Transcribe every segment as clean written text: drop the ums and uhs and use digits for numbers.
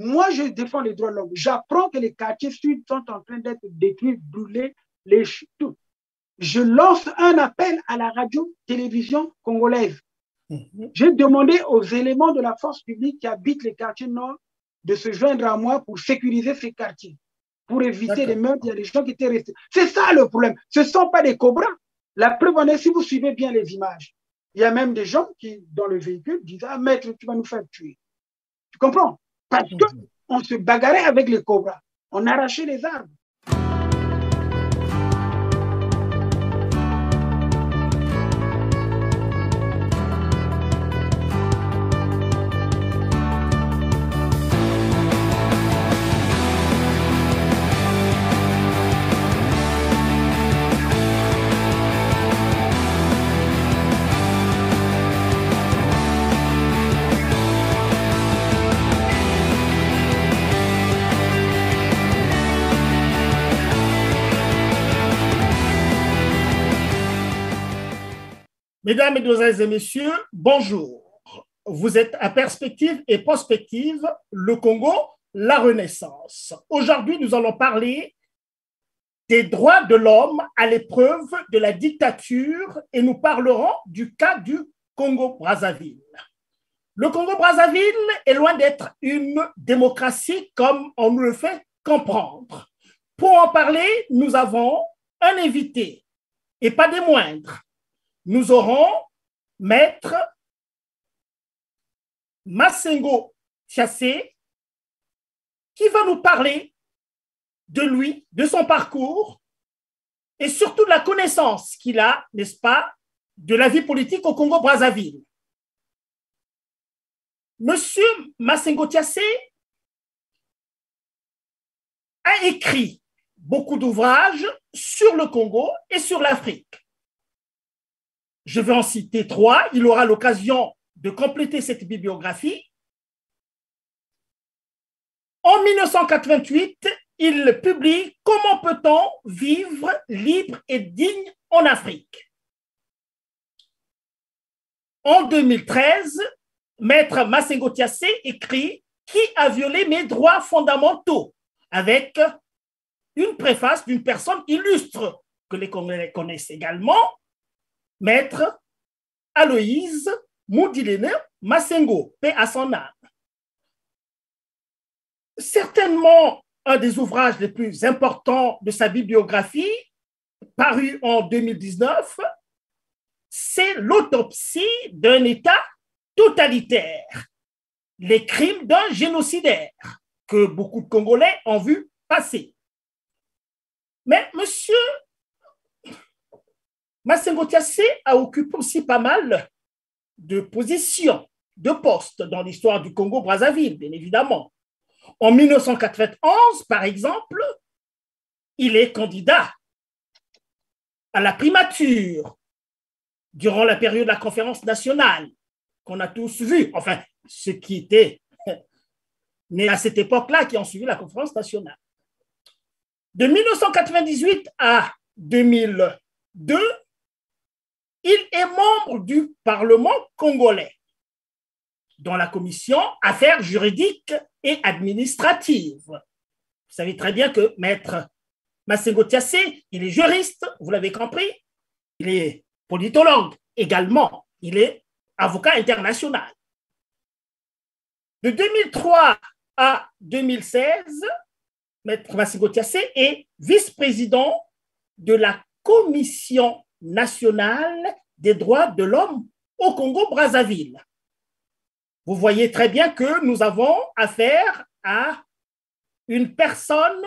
Moi, je défends les droits de l'homme. J'apprends que les quartiers sud sont en train d'être détruits, brûlés, tout. Je lance un appel à la radio-télévision congolaise. J'ai demandé aux éléments de la force publique qui habitent les quartiers nord de se joindre à moi pour sécuriser ces quartiers, pour éviter les meurtres. Il y a des gens qui étaient restés. C'est ça le problème. Ce ne sont pas des cobras. La preuve en est, si vous suivez bien les images, il y a même des gens qui, dans le véhicule, disent « Ah, maître, tu vas nous faire tuer. » Tu comprends? Parce qu'on se bagarrait avec les cobras. On arrachait les arbres. Mesdames, Mesdemoiselles et Messieurs, bonjour. Vous êtes à Perspective et Prospective, le Congo, la Renaissance. Aujourd'hui, nous allons parler des droits de l'homme à l'épreuve de la dictature et nous parlerons du cas du Congo-Brazzaville. Le Congo-Brazzaville est loin d'être une démocratie comme on nous le fait comprendre. Pour en parler, nous avons un invité et pas des moindres. Nous aurons Maître Massengo Thiassé qui va nous parler de lui, de son parcours et surtout de la connaissance qu'il a, n'est-ce pas, de la vie politique au Congo-Brazzaville. Monsieur Massengo Thiassé a écrit beaucoup d'ouvrages sur le Congo et sur l'Afrique. Je vais en citer 3. Il aura l'occasion de compléter cette bibliographie. En 1988, il publie « Comment peut-on vivre libre et digne en Afrique ?» En 2013, Maître Massengo Thiassé écrit « Qui a violé mes droits fondamentaux ?» avec une préface d'une personne illustre que les Congolais connaissent également, Maître Aloïse Moudilene Massengo, paix à son âme. Certainement un des ouvrages les plus importants de sa bibliographie, paru en 2019, c'est l'autopsie d'un État totalitaire, les crimes d'un génocidaire que beaucoup de Congolais ont vu passer. Mais monsieur Massengo Thiassé a occupé aussi pas mal de positions, de postes dans l'histoire du Congo-Brazzaville, bien évidemment. En 1991, par exemple, il est candidat à la primature durant la période de la conférence nationale, qu'on a tous vu, enfin, ceux qui étaient nés à cette époque-là, qui ont suivi la conférence nationale. De 1998 à 2002, il est membre du Parlement congolais dans la commission Affaires juridiques et administratives. Vous savez très bien que Maître Massengo Thiassé, il est juriste, vous l'avez compris, il est politologue également, il est avocat international. De 2003 à 2016, Maître Massengo Thiassé est vice-président de la Commission nationale des droits de l'homme au Congo-Brazzaville. Vous voyez très bien que nous avons affaire à une personne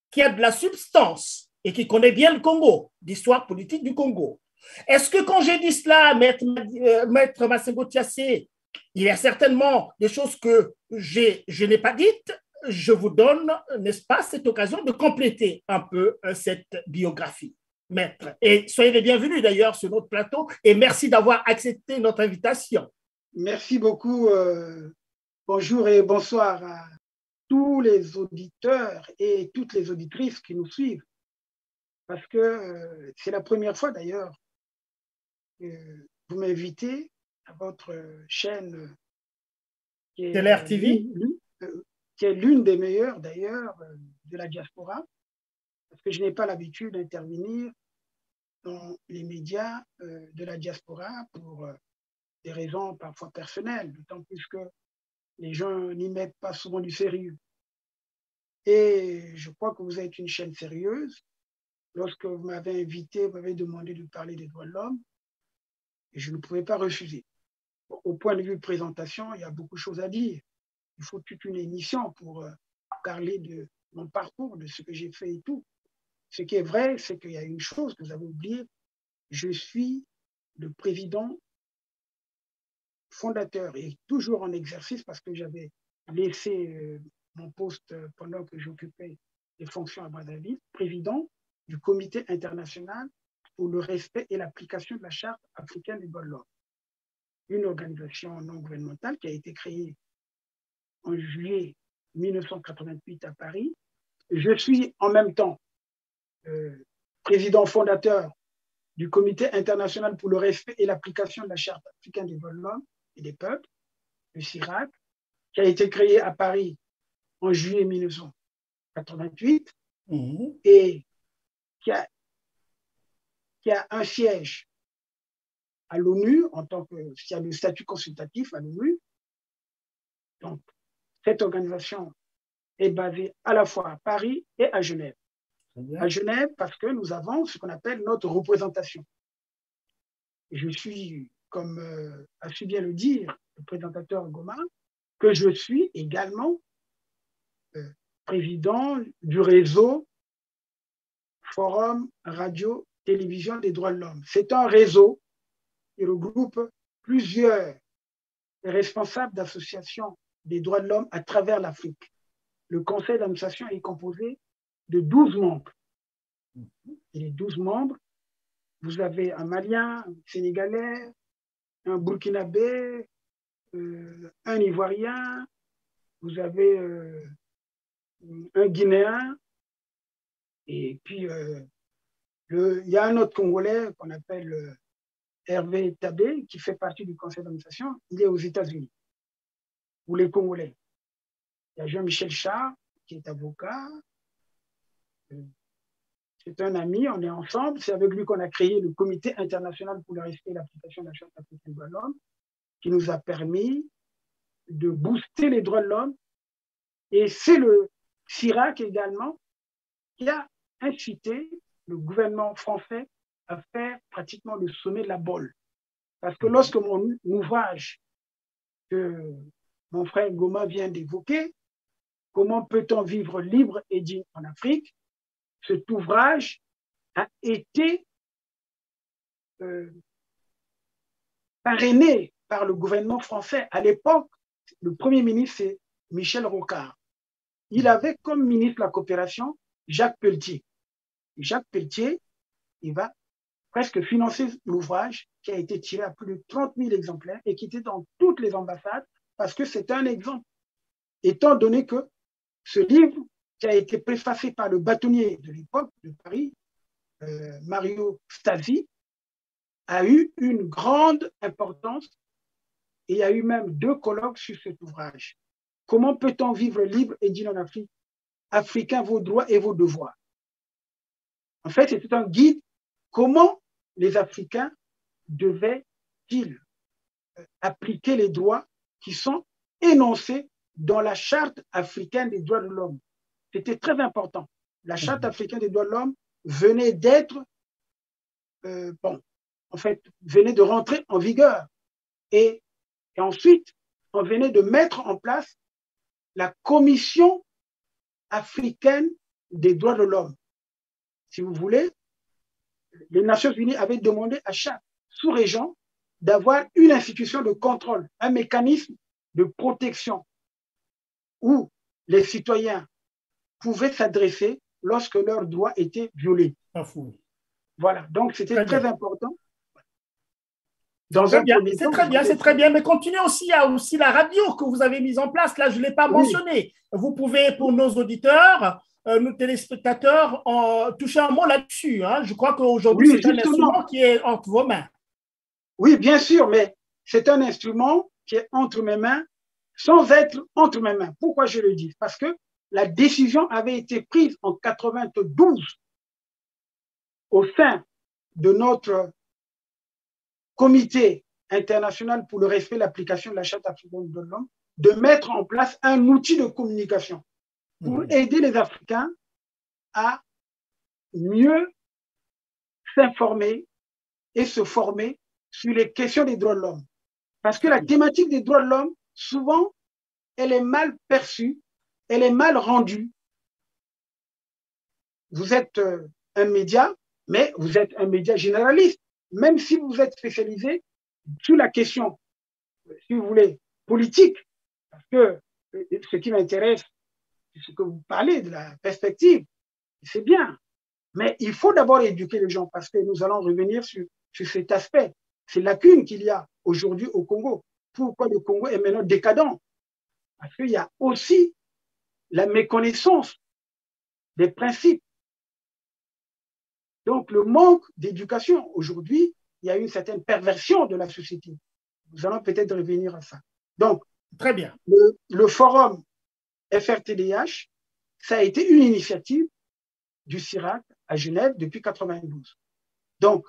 qui a de la substance et qui connaît bien le Congo, l'histoire politique du Congo. Est-ce que quand j'ai dit cela, Maître Massengo Thiassé, il y a certainement des choses que je n'ai pas dites? Je vous donne, n'est-ce pas, cette occasion de compléter un peu cette biographie. Maître. Et soyez les bienvenus d'ailleurs sur notre plateau et merci d'avoir accepté notre invitation. Merci beaucoup. Bonjour et bonsoir à tous les auditeurs et toutes les auditrices qui nous suivent. Parce que c'est la première fois d'ailleurs que vous m'invitez à votre chaîne Teler TV. qui est l'une des meilleures d'ailleurs de la diaspora, parce que je n'ai pas l'habitude d'intervenir dans les médias de la diaspora pour des raisons parfois personnelles, d'autant plus que les gens n'y mettent pas souvent du sérieux. Et je crois que vous êtes une chaîne sérieuse. Lorsque vous m'avez invité, vous m'avez demandé de parler des droits de l'homme, et je ne pouvais pas refuser. Au point de vue présentation, il y a beaucoup de choses à dire. Il faut toute une émission pour parler de mon parcours, de ce que j'ai fait et tout. Ce qui est vrai, c'est qu'il y a une chose que vous avez oubliée. Je suis le président fondateur et toujours en exercice parce que j'avais laissé mon poste pendant que j'occupais les fonctions à Brazzaville, président du Comité international pour le respect et l'application de la Charte africaine des droits de l'homme, une organisation non gouvernementale qui a été créée en juillet 1988 à Paris. Je suis en même temps président fondateur du Comité international pour le respect et l'application de la Charte africaine des droits de l'homme et des peuples, le CIRAC, qui a été créé à Paris en juillet 1988 et qui a un siège à l'ONU en tant que qui a le statut consultatif à l'ONU. Donc, cette organisation est basée à la fois à Paris et à Genève. À Genève, parce que nous avons ce qu'on appelle notre représentation. Et je suis, comme a su bien le dire le présentateur Goma, que je suis également président du réseau Forum Radio Télévision des droits de l'homme. C'est un réseau qui regroupe plusieurs responsables d'associations des droits de l'homme à travers l'Afrique. Le conseil d'administration est composé de 12 membres. Et les 12 membres, vous avez un Malien, un Sénégalais, un Burkinabé, un Ivoirien, vous avez un Guinéen, et puis il y a un autre Congolais qu'on appelle Hervé Tabé, qui fait partie du conseil d'administration. Il est aux États-Unis, ou les Congolais. Il y a Jean-Michel Char, qui est avocat. C'est un ami, on est ensemble. C'est avec lui qu'on a créé le Comité international pour le respect et l'application de la Charte africaine des droits de l'homme, qui nous a permis de booster les droits de l'homme. Et c'est le CIRAC également qui a incité le gouvernement français à faire pratiquement le sommet de la bolle. Parce que lorsque mon ouvrage que mon frère Goma vient d'évoquer, comment peut-on vivre libre et digne en Afrique, cet ouvrage a été parrainé par le gouvernement français. À l'époque, le premier ministre, c'est Michel Rocard. Il avait comme ministre de la coopération Jacques Pelletier. Et Jacques Pelletier, il va presque financer l'ouvrage qui a été tiré à plus de 30 000 exemplaires et qui était dans toutes les ambassades parce que c'est un exemple. Étant donné que ce livre, qui a été préfacé par le bâtonnier de l'époque de Paris, Mario Stasi, a eu une grande importance et il y a eu même 2 colloques sur cet ouvrage. Comment peut-on vivre libre et digne en Afrique? Africains, vos droits et vos devoirs. En fait, c'était un guide. Comment les Africains devaient-ils appliquer les droits qui sont énoncés dans la Charte africaine des droits de l'homme? C'était très important. La Charte africaine des droits de l'homme venait d'être, venait de rentrer en vigueur. Et ensuite, on venait de mettre en place la Commission africaine des droits de l'homme. Si vous voulez, les Nations unies avaient demandé à chaque sous-région d'avoir une institution de contrôle, un mécanisme de protection où les citoyens pouvaient s'adresser lorsque leurs droits étaient violés. Voilà, donc c'était très important. C'est très bien, mais continuez aussi, il y a aussi la radio que vous avez mise en place, là je ne l'ai pas mentionné. Vous pouvez, pour nos auditeurs, nos téléspectateurs, toucher un mot là-dessus. Hein. Je crois qu'aujourd'hui, c'est un instrument qui est entre vos mains. Oui, bien sûr, mais c'est un instrument qui est entre mes mains sans être entre mes mains. Pourquoi je le dis? Parce que la décision avait été prise en 92 au sein de notre comité international pour le respect et l'application de la Charte africaine de l'homme, de mettre en place un outil de communication pour aider les Africains à mieux s'informer et se former sur les questions des droits de l'homme. Parce que la thématique des droits de l'homme, souvent, elle est mal perçue, elle est mal rendue. Vous êtes un média, mais vous êtes un média généraliste. Même si vous êtes spécialisé sur la question, si vous voulez, politique, parce que ce qui m'intéresse, c'est ce que vous parlez de la perspective, c'est bien. Mais il faut d'abord éduquer les gens parce que nous allons revenir sur cet aspect, ces lacunes qu'il y a aujourd'hui au Congo. Pourquoi le Congo est maintenant décadent? Parce qu'il y a aussi la méconnaissance des principes. Donc, le manque d'éducation. Aujourd'hui, il y a une certaine perversion de la société. Nous allons peut-être revenir à ça. Donc, très bien. Le forum FRTDH, ça a été une initiative du CIRAC à Genève depuis 1992. Donc,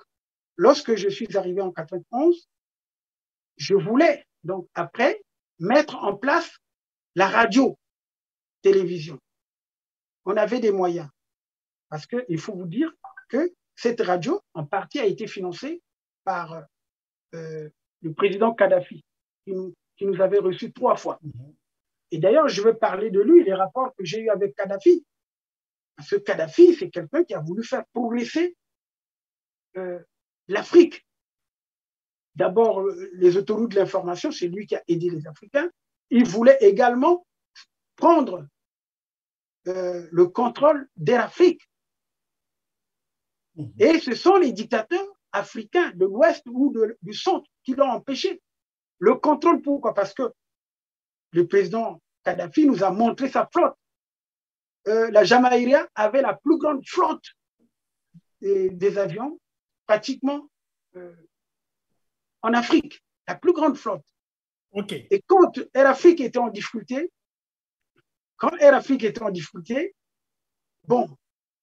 lorsque je suis arrivé en 1991, je voulais, donc après, mettre en place la radio-télévision. On avait des moyens. Parce qu'il faut vous dire que cette radio, en partie, a été financée par le président Kadhafi, qui nous avait reçus 3 fois. Et d'ailleurs, je veux parler de lui, les rapports que j'ai eus avec Kadhafi. Parce que Kadhafi, c'est quelqu'un qui a voulu faire progresser l'Afrique. D'abord, les autoroutes de l'information, c'est lui qui a aidé les Africains. Il voulait également prendre le contrôle de l'Afrique. Et ce sont les dictateurs africains de l'Ouest ou du Centre qui l'ont empêché. Le contrôle, pourquoi? Parce que le président Kadhafi nous a montré sa flotte. La Jamaïria avait la plus grande flotte des avions, pratiquement en Afrique, la plus grande flotte. Okay. Et quand Air Afrique était en difficulté, bon,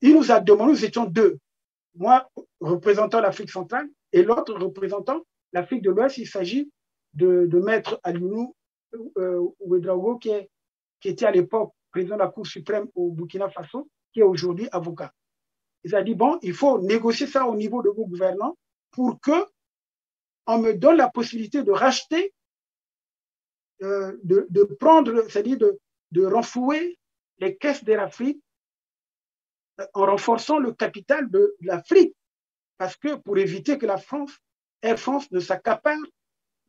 il nous a demandé, nous étions 2, moi représentant l'Afrique centrale et l'autre représentant l'Afrique de l'Ouest. Il s'agit de Maître Alinou Ouedraogo, qui était à l'époque président de la Cour suprême au Burkina Faso, qui est aujourd'hui avocat. Il a dit, bon, il faut négocier ça au niveau de vos gouvernants pour qu'on me donne la possibilité de racheter, de prendre, c'est-à-dire de renflouer les caisses d'Air Afrique en renforçant le capital de l'Afrique, parce que pour éviter que Air France ne s'accapare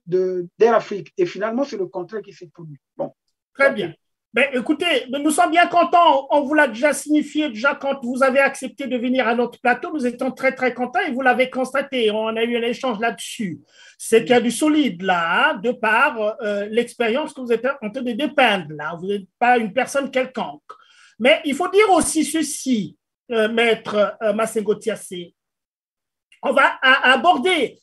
d'Air Afrique. Et finalement, c'est le contraire qui s'est produit. Bon. Très bien. Ben, écoutez, nous sommes bien contents. On vous l'a déjà signifié quand vous avez accepté de venir à notre plateau. Nous étions très, très contents et vous l'avez constaté. On a eu un échange là-dessus. C'est qu'il y a du solide là, de par l'expérience que vous êtes en train de dépeindre là. Vous n'êtes pas une personne quelconque. Mais il faut dire aussi ceci, Maître Massengo Tiassé. On va aborder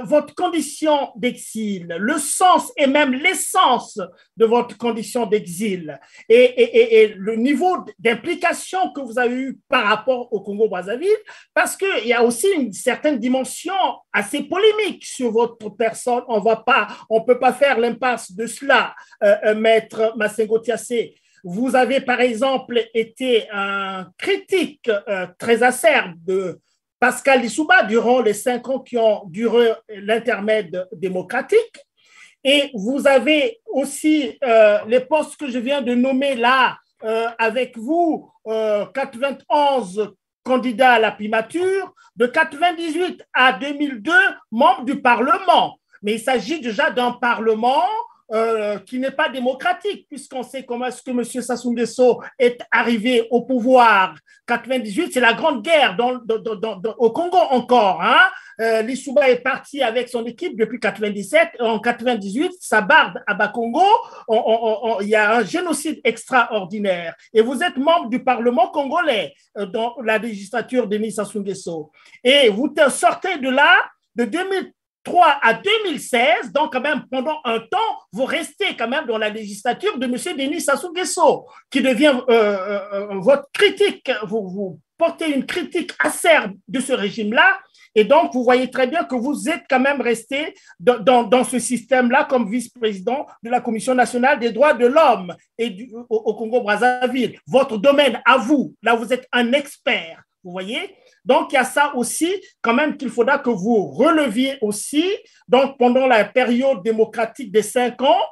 votre condition d'exil, le sens et même l'essence de votre condition d'exil et le niveau d'implication que vous avez eu par rapport au Congo-Brazzaville, parce qu'il y a aussi une certaine dimension assez polémique sur votre personne. On ne peut pas faire l'impasse de cela, Maître Massengo Tiassé. Vous avez par exemple été un critique très acerbe de Pascal Lissouba durant les 5 ans qui ont duré l'intermède démocratique. Et vous avez aussi les postes que je viens de nommer là avec vous, 91 candidats à la primature, de 98 à 2002, membre du Parlement. Mais il s'agit déjà d'un Parlement qui n'est pas démocratique, puisqu'on sait comment est-ce que M. Sassou Nguesso est arrivé au pouvoir. 98, c'est la grande guerre au Congo encore. Hein? Lissouba est parti avec son équipe depuis 97. En 98, ça barde à Bakongo. Il y a un génocide extraordinaire. Et vous êtes membre du Parlement congolais dans la législature de Denis Sassou Nguesso. Et vous sortez de là, de à 2016, donc quand même pendant un temps, vous restez quand même dans la législature de M. Denis Sassou Nguesso, qui devient votre critique, vous portez une critique acerbe de ce régime-là, et donc vous voyez très bien que vous êtes quand même resté dans ce système-là comme vice-président de la Commission nationale des droits de l'homme au Congo-Brazzaville. Votre domaine à vous, là vous êtes un expert, vous voyez. Donc, il y a ça aussi, quand même, qu'il faudra que vous releviez aussi. Donc, pendant la période démocratique des 5 ans,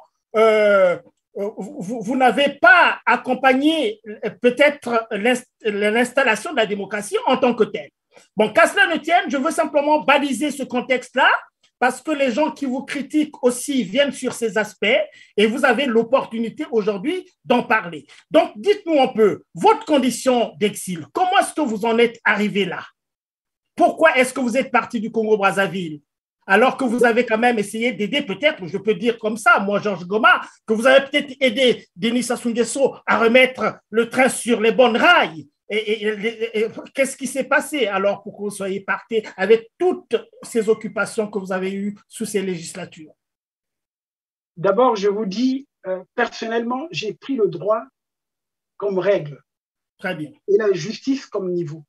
vous n'avez pas accompagné peut-être l'installation de la démocratie en tant que telle. Bon, qu'à cela ne tienne, je veux simplement baliser ce contexte-là parce que les gens qui vous critiquent aussi viennent sur ces aspects et vous avez l'opportunité aujourd'hui d'en parler. Donc, dites-nous un peu, votre condition d'exil, comment est-ce que vous en êtes arrivé là? Pourquoi est-ce que vous êtes parti du Congo-Brazzaville? Alors que vous avez quand même essayé d'aider, peut-être, je peux dire comme ça, moi, Georges Goma, que vous avez peut-être aidé Denis Sassou Nguesso à remettre le train sur les bonnes rails. Et qu'est-ce qui s'est passé alors pour que vous soyez parti avec toutes ces occupations que vous avez eues sous ces législatures? D'abord, je vous dis, personnellement, j'ai pris le droit comme règle. Très bien. Et la justice comme niveau.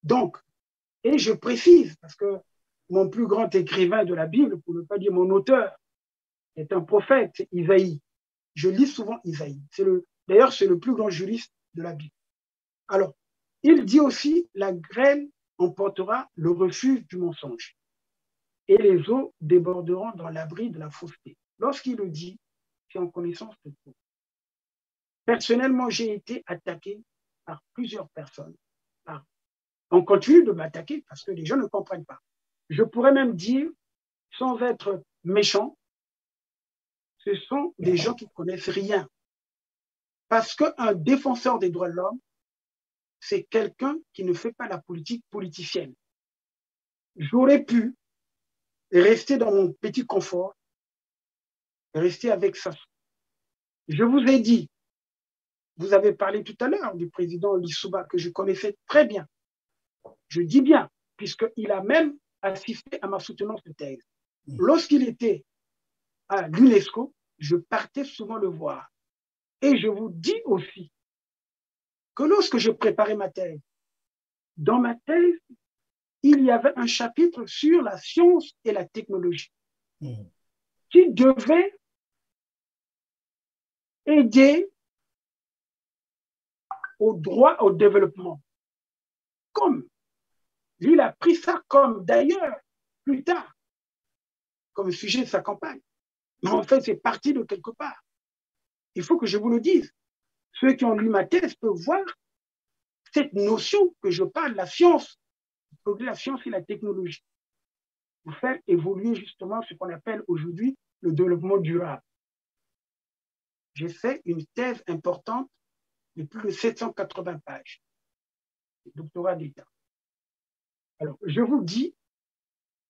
Donc, et je précise, parce que mon plus grand écrivain de la Bible, pour ne pas dire mon auteur, est un prophète, c'est Isaïe. Je lis souvent Isaïe. D'ailleurs, c'est le plus grand juriste de la Bible. Alors, il dit aussi, la grêle emportera le refuge du mensonge et les eaux déborderont dans l'abri de la fausseté. Lorsqu'il le dit, c'est en connaissance de tout. Personnellement, j'ai été attaqué par plusieurs personnes. On continue de m'attaquer parce que les gens ne comprennent pas. Je pourrais même dire, sans être méchant, ce sont des gens qui ne connaissent rien. Parce qu'un défenseur des droits de l'homme, c'est quelqu'un qui ne fait pas la politique politicienne. J'aurais pu rester dans mon petit confort, rester avec ça. Je vous ai dit, vous avez parlé tout à l'heure du président Lissouba, que je connaissais très bien. Je dis bien, puisqu'il a même assisté à ma soutenance de thèse. Lorsqu'il était à l'UNESCO, je partais souvent le voir. Et je vous dis aussi que lorsque je préparais ma thèse, dans ma thèse, il y avait un chapitre sur la science et la technologie qui devait aider au droit au développement. Comme il a pris ça comme d'ailleurs, plus tard, comme sujet de sa campagne. Mais en fait, c'est parti de quelque part. Il faut que je vous le dise. Ceux qui ont lu ma thèse peuvent voir cette notion que je parle, la science et la technologie, pour faire évoluer justement ce qu'on appelle aujourd'hui le développement durable. J'ai fait une thèse importante de plus de 780 pages, doctorat d'État. Alors, je vous dis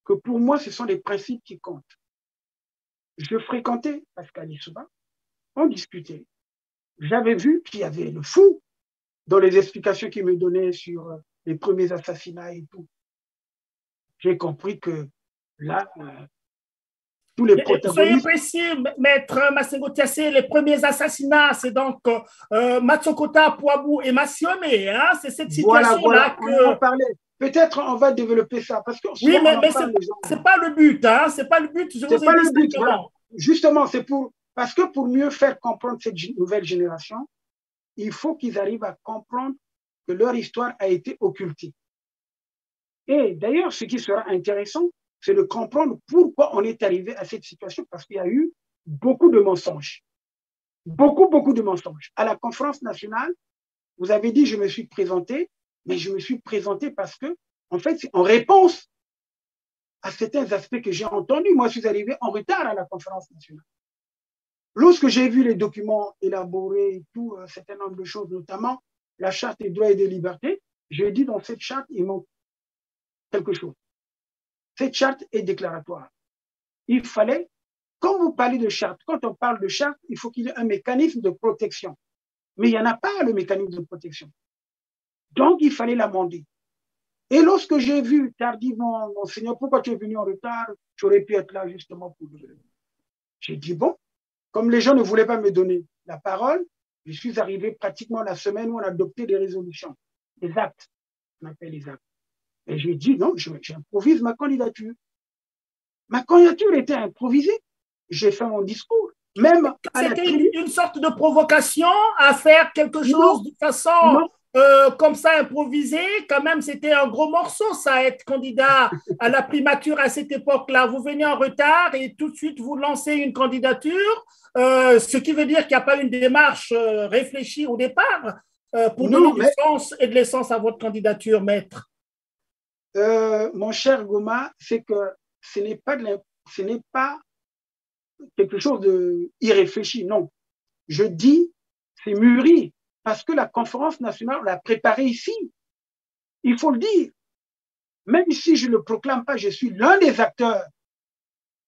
que pour moi, ce sont les principes qui comptent. Je fréquentais Pascal Lissouba, on discutait. J'avais vu qu'il y avait le fou dans les explications qu'il me donnait sur les premiers assassinats et tout. J'ai compris que là, tous les protagonistes... Soyez précis, maître Massengo Tiassé, les premiers assassinats, c'est donc Matsokota, Pouabou et Massiome. Hein? C'est cette situation-là que... On en parlait. Peut-être on va développer ça. Parce que oui, mais ce n'est pas le but. Hein? Ce n'est pas le but. Ce n'est pas le but. Voilà. Justement, c'est parce que pour mieux faire comprendre cette nouvelle génération, il faut qu'ils arrivent à comprendre que leur histoire a été occultée. Et d'ailleurs, ce qui sera intéressant, c'est de comprendre pourquoi on est arrivé à cette situation, parce qu'il y a eu beaucoup de mensonges. Beaucoup de mensonges. À la conférence nationale, vous avez dit, je me suis présenté, mais je me suis présenté parce que, en fait, c'est en réponse à certains aspects que j'ai entendus. Moi, je suis arrivé en retard à la conférence nationale. Lorsque j'ai vu les documents élaborés et tout, un certain nombre de choses, notamment la charte des droits et des libertés, j'ai dit dans cette charte, il manque quelque chose. Cette charte est déclaratoire. Il fallait, quand vous parlez de charte, quand on parle de charte, il faut qu'il y ait un mécanisme de protection. Mais il n'y en a pas, le mécanisme de protection. Donc, il fallait l'amender. Et lorsque j'ai vu tardivement, Monseigneur, pourquoi tu es venu en retard? Tu aurais pu être là justement pour le... J'ai dit, bon, comme les gens ne voulaient pas me donner la parole, je suis arrivé pratiquement la semaine où on a adopté des résolutions, des actes, on appelle les actes. Et j'ai dit, non, j'improvise ma candidature. Ma candidature était improvisée. J'ai fait mon discours. Même à la C'était une sorte de provocation à faire quelque chose de façon comme ça improvisée. Quand même, c'était un gros morceau, ça, être candidat à la primature à cette époque-là. Vous venez en retard et tout de suite vous lancez une candidature, ce qui veut dire qu'il n'y a pas une démarche réfléchie au départ pour donner du sens et de l'essence à votre candidature, maître. Mon cher Goma, c'est que ce n'est pas quelque chose d'irréfléchi, non. Je dis, c'est mûri, parce que la conférence nationale l'a préparé ici. Il faut le dire. Même si je ne le proclame pas, je suis l'un des acteurs.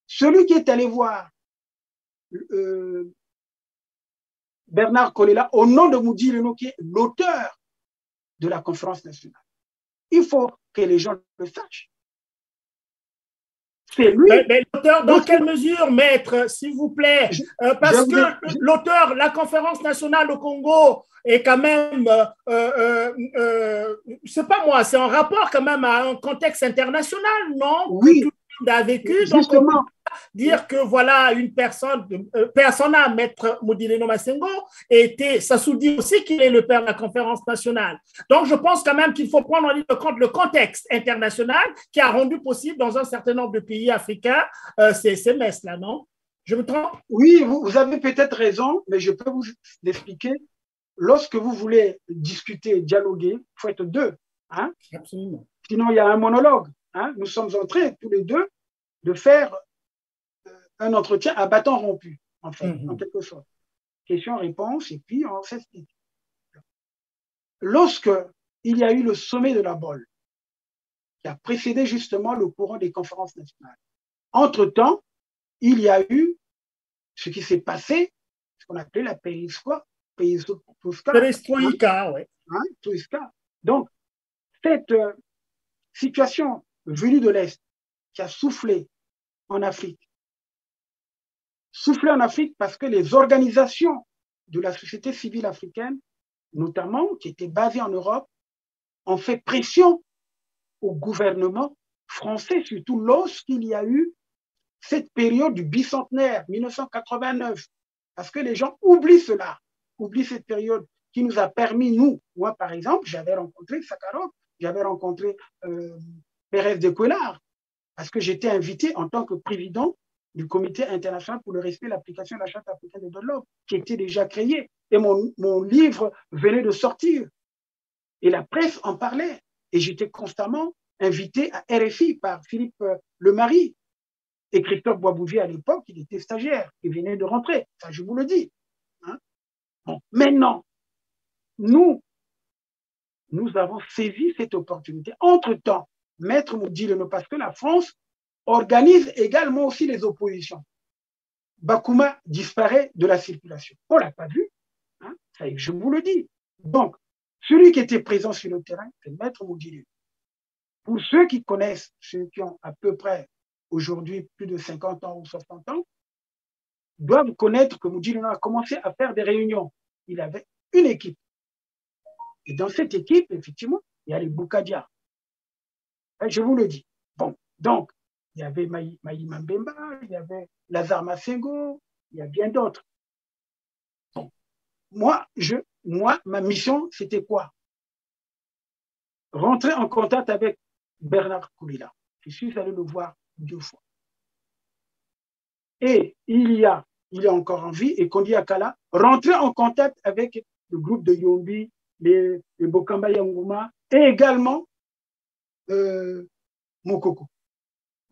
Celui qui est allé voir Bernard Kolela au nom de Moudi Leno, qui est l'auteur de la conférence nationale. Il faut que les gens le sachent. C'est lui. Mais l'auteur, dans quelle mesure, maître, s'il vous plaît? Parce que l'auteur, la conférence nationale au Congo est quand même, c'est pas moi, c'est en rapport quand même à un contexte international, non? Oui. Que tout le monde a vécu. Donc, on peut dire que voilà, une personne, persona, maître Modileno Masengo, ça sous-dit aussi qu'il est le père de la conférence nationale. Donc, je pense quand même qu'il faut prendre en ligne de compte le contexte international qui a rendu possible dans un certain nombre de pays africains ces messes-là, non? Je me trompe? Oui, vous avez peut-être raison, mais je peux vous expliquer. Lorsque vous voulez discuter, dialoguer, il faut être deux. Hein? Absolument. Sinon, il y a un monologue. Hein? Nous sommes en train, tous les deux, de faire un entretien à bâton rompu, en fait, en quelque sorte. Question-réponse, et puis on s'explique. Lorsque il y a eu le sommet de la Bolle, qui a précédé justement le courant des conférences nationales, entre-temps, il y a eu ce qui s'est passé, ce qu'on appelait la perestroïka. Perestroïka, oui. Donc, cette situation venue de l'Est qui a soufflé en Afrique parce que les organisations de la société civile africaine, notamment qui étaient basées en Europe, ont fait pression au gouvernement français, surtout lorsqu'il y a eu cette période du bicentenaire, 1989, parce que les gens oublient cela, oublient cette période qui nous a permis, nous, moi par exemple, j'avais rencontré Sakharov, j'avais rencontré Pérez de Cuéllar, parce que j'étais invité en tant que président du Comité international pour le respect et l'application de la Charte africaine des droits de l'homme, qui était déjà créé. Et mon livre venait de sortir. Et la presse en parlait. Et j'étais constamment invité à RFI par Philippe Lemarie. Et Christophe Boisbouvier, à l'époque, il était stagiaire. Il venait de rentrer. Ça, je vous le dis. Hein? Bon, maintenant, nous avons saisi cette opportunité. Entre-temps, Maître Moudi Leno, parce que la France organise également aussi les oppositions. Bakouma disparaît de la circulation. On ne l'a pas vu, hein? Ça, je vous le dis. Donc, celui qui était présent sur le terrain, c'est Maître Moudi Leno. Pour ceux qui connaissent, ceux qui ont à peu près aujourd'hui plus de 50 ans ou 60 ans, doivent connaître que Moudi Leno a commencé à faire des réunions. Il avait une équipe. Et dans cette équipe, effectivement, il y a les Boukadia. Je vous le dis. Bon, donc, il y avait Maïma Mbemba, il y avait Lazare Massengo, il y a bien d'autres. Bon. Moi, ma mission, c'était quoi? Rentrer en contact avec Bernard Koulila. Je suis allé le voir 2 fois. Et il est encore en vie, et Kondi Akala, rentrer en contact avec le groupe de Yombi, les Bokamba Yangouma, et également Mokoko.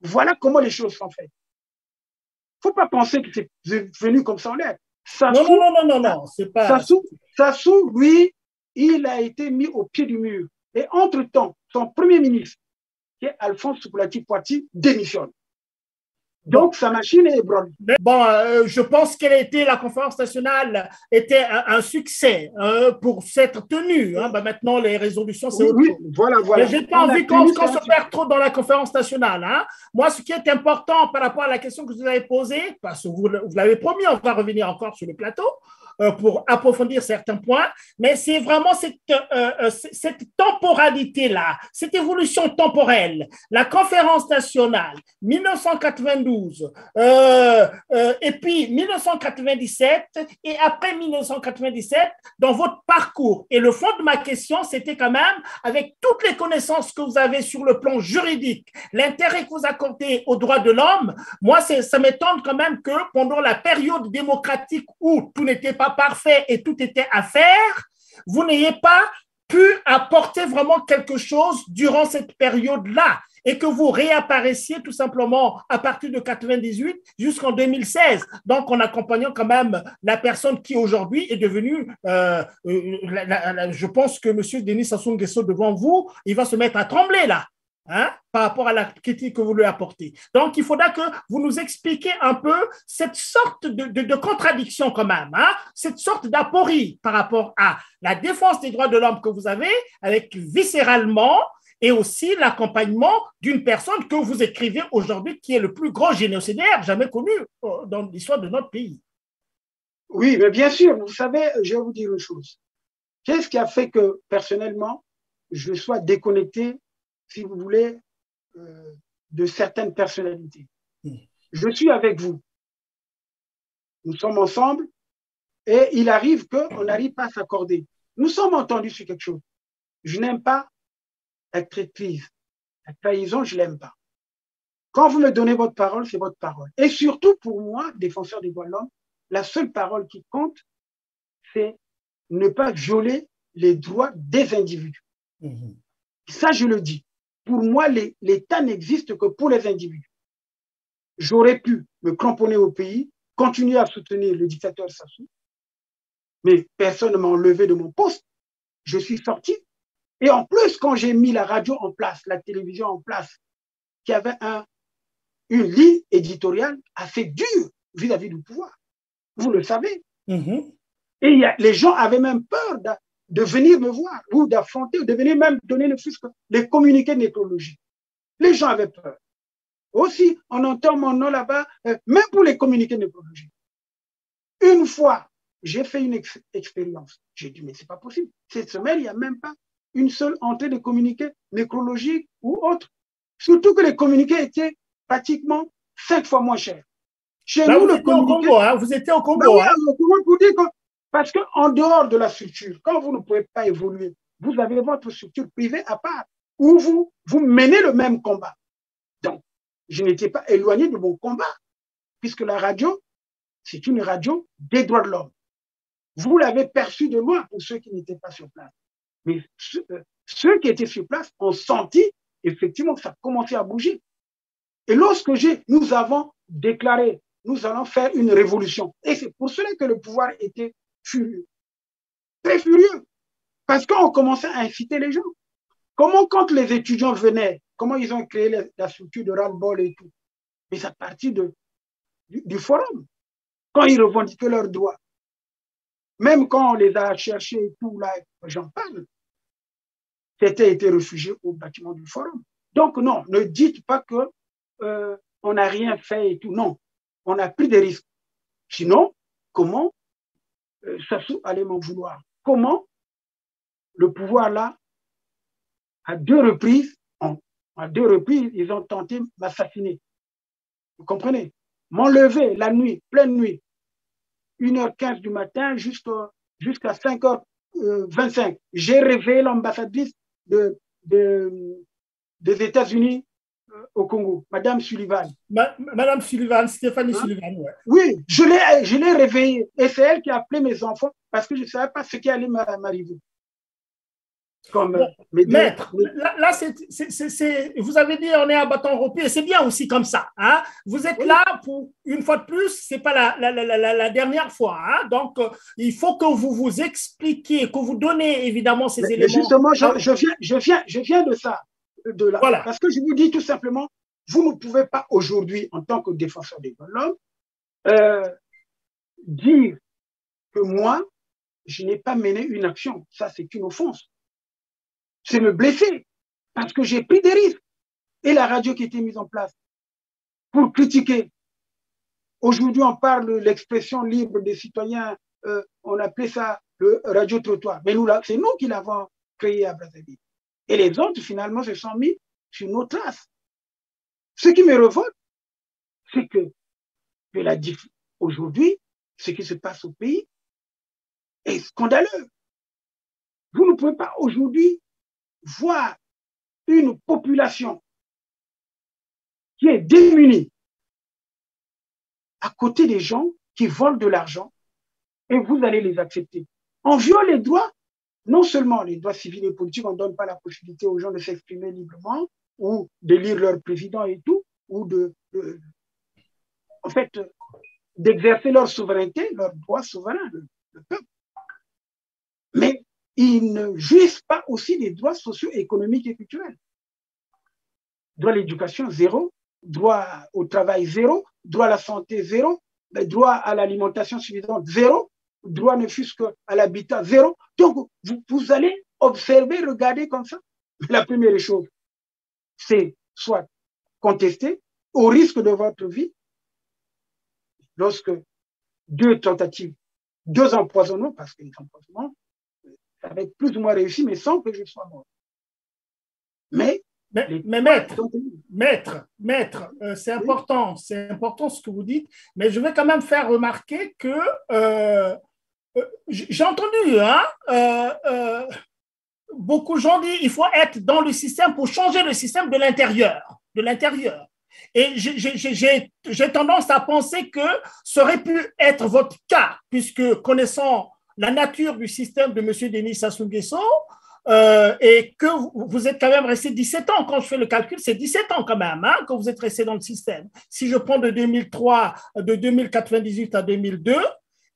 Voilà comment les choses sont faites. Il ne faut pas penser que c'est venu comme ça en l'air. Non, c'est pas... Sassou, lui, il a été mis au pied du mur. Et entre-temps, son premier ministre, qui est Alphonse Soukoulati Poiti, démissionne. Donc, sa machine est ébranlée. Bon, je pense la conférence nationale était un succès pour s'être tenue. Hein. Ben maintenant, les résolutions, c'est autre chose. Voilà. Mais je n'ai pas envie qu'on se perde trop dans la conférence nationale. Hein. Moi, ce qui est important par rapport à la question que vous avez posée, parce que vous l'avez promis, on va revenir encore sur le plateau, pour approfondir certains points, mais c'est vraiment cette temporalité-là, cette évolution temporelle. La conférence nationale, 1992, et puis 1997, et après 1997, dans votre parcours. Et le fond de ma question, c'était quand même, avec toutes les connaissances que vous avez sur le plan juridique, l'intérêt que vous accordez aux droits de l'homme, moi, ça m'étonne quand même que pendant la période démocratique où tout n'était pas parfait et tout était à faire, vous n'ayez pas pu apporter vraiment quelque chose durant cette période-là et que vous réapparaissiez tout simplement à partir de 98 jusqu'en 2016. Donc, en accompagnant quand même la personne qui aujourd'hui est devenue, je pense que M. Denis Sassou Nguesso devant vous, il va se mettre à trembler là. Hein, par rapport à la critique que vous lui apportez. Donc, il faudra que vous nous expliquiez un peu cette sorte de contradiction quand même, hein, cette sorte d'aporie par rapport à la défense des droits de l'homme que vous avez avec viscéralement et aussi l'accompagnement d'une personne que vous écrivez aujourd'hui qui est le plus grand génocidaire jamais connu dans l'histoire de notre pays. Oui, mais bien sûr, vous savez, je vais vous dire une chose. Qu'est-ce qui a fait que, personnellement, je sois déconnecté, si vous voulez, de certaines personnalités. Je suis avec vous. Nous sommes ensemble et il arrive qu'on n'arrive pas à s'accorder. Nous sommes entendus sur quelque chose. Je n'aime pas la traîtrise. La trahison, je ne l'aime pas. Quand vous me donnez votre parole, c'est votre parole. Et surtout pour moi, défenseur des droits de l'homme, la seule parole qui compte, c'est ne pas violer les droits des individus. Ça, je le dis. Pour moi, l'État n'existe que pour les individus. J'aurais pu me cramponner au pays, continuer à soutenir le dictateur Sassou, mais personne ne m'a enlevé de mon poste. Je suis sorti. Et en plus, quand j'ai mis la radio en place, la télévision en place, qui avait une ligne éditoriale assez dure vis-à-vis du pouvoir. Vous le savez. Et les gens avaient même peur de venir me voir, ou d'affronter, ou de venir même donner les communiqués nécrologiques. Les gens avaient peur. Aussi, on entend mon nom là-bas, même pour les communiqués nécrologiques. Une fois, j'ai fait une expérience. J'ai dit, mais c'est pas possible. Cette semaine, il n'y a même pas une seule entrée de communiqués nécrologiques ou autre. Surtout que les communiqués étaient pratiquement 5 fois moins chers. Chez là, nous, vous étiez au Congo, hein? Vous étiez au Congo. Hein? Pour dire que, parce qu'en dehors de la structure, quand vous ne pouvez pas évoluer, vous avez votre structure privée à part, où vous menez le même combat. Donc, je n'étais pas éloigné de mon combat, puisque la radio, c'est une radio des droits de l'homme. Vous l'avez perçu de loin pour ceux qui n'étaient pas sur place. Mais ceux qui étaient sur place ont senti effectivement que ça commençait à bouger. Et lorsque nous avons déclaré, nous allons faire une révolution. Et c'est pour cela que le pouvoir était furieux. Très furieux. Parce qu'on commençait à inciter les gens. Comment, quand les étudiants venaient, comment ils ont créé la structure de ras-le-bol et tout? Mais c'est à partir du forum. Quand ils revendiquaient leurs droits. Même quand on les a cherchés et tout, là, j'en parle, c'était été réfugiés au bâtiment du forum. Donc non, ne dites pas que on n'a rien fait et tout. Non, on a pris des risques. Sinon, comment Sassou allait m'en vouloir? Comment le pouvoir là, à deux reprises, ils ont tenté de m'assassiner. Vous comprenez? M'enlever la nuit, pleine nuit, 1h15 du matin jusqu'à 5h25. J'ai réveillé l'ambassadrice des États-Unis au Congo, Madame Sullivan. Madame Sullivan, Stéphanie Sullivan, ouais. Oui, je l'ai réveillée. Et c'est elle qui a appelé mes enfants parce que je ne savais pas ce qui allait m'arriver. Maître, là, vous avez dit on est à bâton rompu et c'est bien aussi comme ça. Hein? Vous êtes là pour, une fois de plus, ce n'est pas la dernière fois. Hein? Donc, il faut que vous vous expliquiez, que vous donnez évidemment ces éléments. Justement, je viens de ça. Voilà. Parce que je vous dis tout simplement, vous ne pouvez pas aujourd'hui, en tant que défenseur des droits de l'homme, dire que moi, je n'ai pas mené une action. Ça, c'est une offense. C'est me blesser parce que j'ai pris des risques. Et la radio qui a été mise en place pour critiquer. Aujourd'hui, on parle de l'expression libre des citoyens. On appelait ça le radio-trottoir. Mais nous, c'est nous qui l'avons créé à Brazzaville. Et les autres, finalement, se sont mis sur nos traces. Ce qui me révolte, c'est que aujourd'hui, ce qui se passe au pays est scandaleux. Vous ne pouvez pas aujourd'hui voir une population qui est démunie à côté des gens qui volent de l'argent et vous allez les accepter. On viole les droits, non seulement les droits civils et politiques, on ne donne pas la possibilité aux gens de s'exprimer librement ou d'élire leur président et tout, ou en fait, d'exercer leur souveraineté, leur droit souverain, le peuple. Mais ils ne jouissent pas aussi des droits sociaux, économiques et culturels. Droit à l'éducation, zéro. Droit au travail, zéro. Droit à la santé, zéro. Droit à l'alimentation suffisante, zéro. Droit ne fût-ce qu'à l'habitat, zéro. Donc, vous allez observer, regarder comme ça. La première chose, c'est soit contester au risque de votre vie, lorsque 2 tentatives, 2 empoisonnements, parce que les empoisonnements, ça va être plus ou moins réussi, mais sans que je sois mort. Mais maître, c'est important ce que vous dites, mais je vais quand même faire remarquer que j'ai entendu, beaucoup de gens disent qu'il faut être dans le système pour changer le système de l'intérieur. Et j'ai tendance à penser que ça aurait pu être votre cas, puisque connaissant la nature du système de M. Denis Sassou Nguesso, et que vous êtes quand même resté 17 ans. Quand je fais le calcul, c'est 17 ans quand même que vous êtes resté dans le système. Si je prends de 2098 à 2002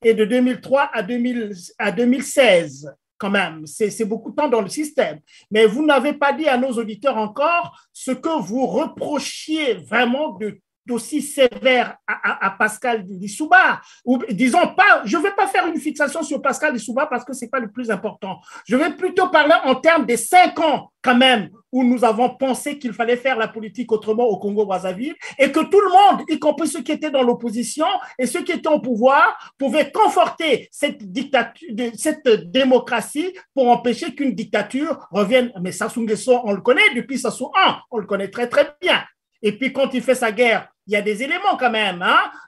et de 2003 à 2016, quand même, c'est beaucoup de temps dans le système. Mais vous n'avez pas dit à nos auditeurs encore ce que vous reprochiez vraiment d'aussi sévère à Pascal Lissouba. Ou disons pas, je ne vais pas faire une fixation sur Pascal Lissouba parce que ce n'est pas le plus important. Je vais plutôt parler en termes des 5 ans quand même où nous avons pensé qu'il fallait faire la politique autrement au Congo-Brazzaville et que tout le monde, y compris ceux qui étaient dans l'opposition et ceux qui étaient au pouvoir, pouvaient conforter cette dictature, cette démocratie pour empêcher qu'une dictature revienne. Mais Sassou Nguesso, on le connaît depuis Sassou 1, on le connaît très très bien. Et puis quand il fait sa guerre, il y a des éléments quand même.